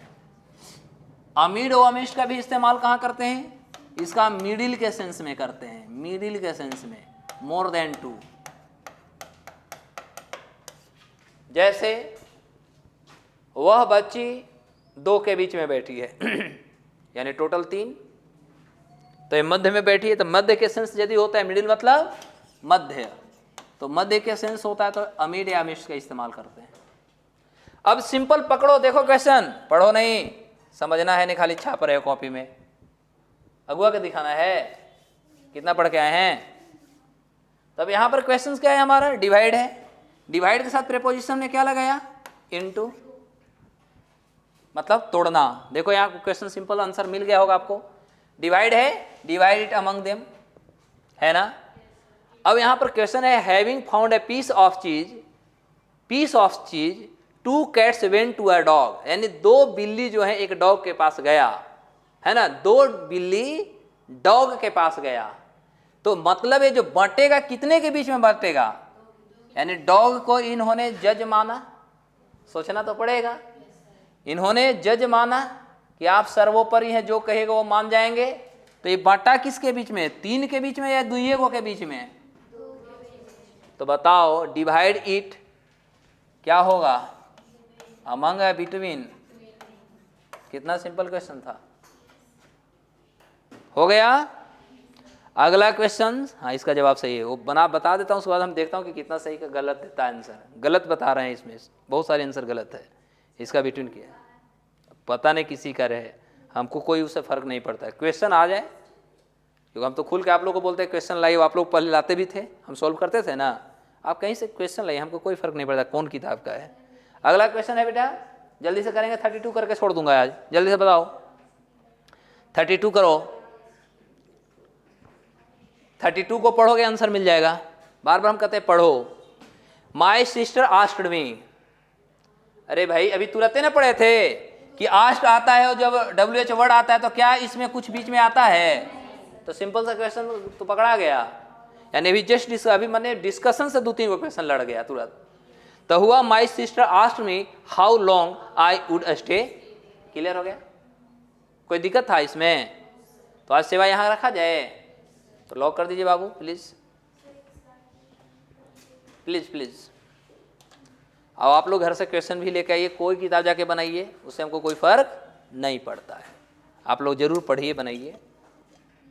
अमीड और अमिष्ट का भी इस्तेमाल कहाँ करते हैं? इसका मिडिल के सेंस में करते हैं, मिडिल के सेंस में, मोर देन टू। जैसे वह बच्ची 2 के बीच में बैठी है यानी टोटल 3। तो ये मध्य में बैठी है, तो मध्य के सेंस यदि होता है मिडिल मतलब मध्य, तो मध्य के सेंस होता है तो अमिड या अमिष्ट का इस्तेमाल करते हैं। अब सिंपल पकड़ो, देखो क्वेश्चन, पढ़ो नहीं, समझना है नहीं, खाली छाप रहे हो कॉपी में, अगुआ के दिखाना है कितना पढ़ के आए हैं। तब यहाँ पर क्वेश्चन क्या है हमारा, डिवाइड है, डिवाइड के साथ प्रीपोजिशन में क्या लगाया, इनटू, मतलब तोड़ना। देखो यहाँ क्वेश्चन सिंपल आंसर मिल गया होगा आपको, डिवाइड है, डिवाइड इट अमंग देम, है ना। अब यहाँ पर क्वेश्चन है, having found a piece of cheese 2 cats went to a dog, यानी 2 बिल्ली जो है एक डॉग के पास गया, है ना, 2 बिल्ली डॉग के पास गया। तो मतलब ये जो बांटेगा कितने के बीच में बांटेगा, यानी डॉग को इन्होंने जज माना, सोचना तो पड़ेगा, इन्होंने जज माना कि आप सर्वोपरि हैं, जो कहेगा वो मान जाएंगे। तो ये बांटा किसके बीच में, 3 के बीच में या 2 के बीच में, तो बताओ डिवाइड इट क्या होगा, अमंग या बिटवीन। कितना सिंपल क्वेश्चन था, हो गया। अगला क्वेश्चन, हाँ इसका जवाब सही है, वो बता देता हूँ, उसके बाद हम देखता हूँ कि कितना सही का गलत देता है आंसर। गलत बता रहे हैं, इसमें बहुत सारे आंसर गलत है, इसका बिटवीन किया है, पता नहीं किसी का रहे, हमको कोई उससे फर्क नहीं पड़ता है, क्वेश्चन आ जाए, क्योंकि हम तो खुल के आप लोग को बोलते हैं क्वेश्चन लाइए, आप लोग पहले लाते भी थे, हम सॉल्व करते थे ना, आप कहीं से क्वेश्चन लाइए, हमको कोई फर्क नहीं पड़ता कौन किताब का है। अगला क्वेश्चन है बेटा, जल्दी से करेंगे, 32 करके छोड़ दूंगा आज, जल्दी से बताओ, 32 करो, 32 को पढ़ोगे आंसर मिल जाएगा। बार बार हम कहते हैं पढ़ो। माई सिस्टर आस्क्ड मी, अरे भाई अभी तुरंत ना पढ़े थे कि आस्क आता है और जब WH वर्ड आता है तो क्या इसमें कुछ बीच में आता है, तो सिंपल सा क्वेश्चन तो पकड़ा गया, यानी अभी जस्ट अभी मैंने डिस्कशन से 2-3 क्वेश्चन लड़ गया तुरंत। तो हुआ my sister asked me how long I would stay, clear हो गया, कोई दिक्कत था इसमें, तो आज सेवा यहाँ रखा जाए, तो लॉक कर दीजिए बाबू प्लीज प्लीज प्लीज। अब आप लोग घर से क्वेश्चन भी लेके आइए, कोई किताब जाके बनाइए, उससे हमको कोई फर्क नहीं पड़ता है, आप लोग जरूर पढ़िए बनाइए।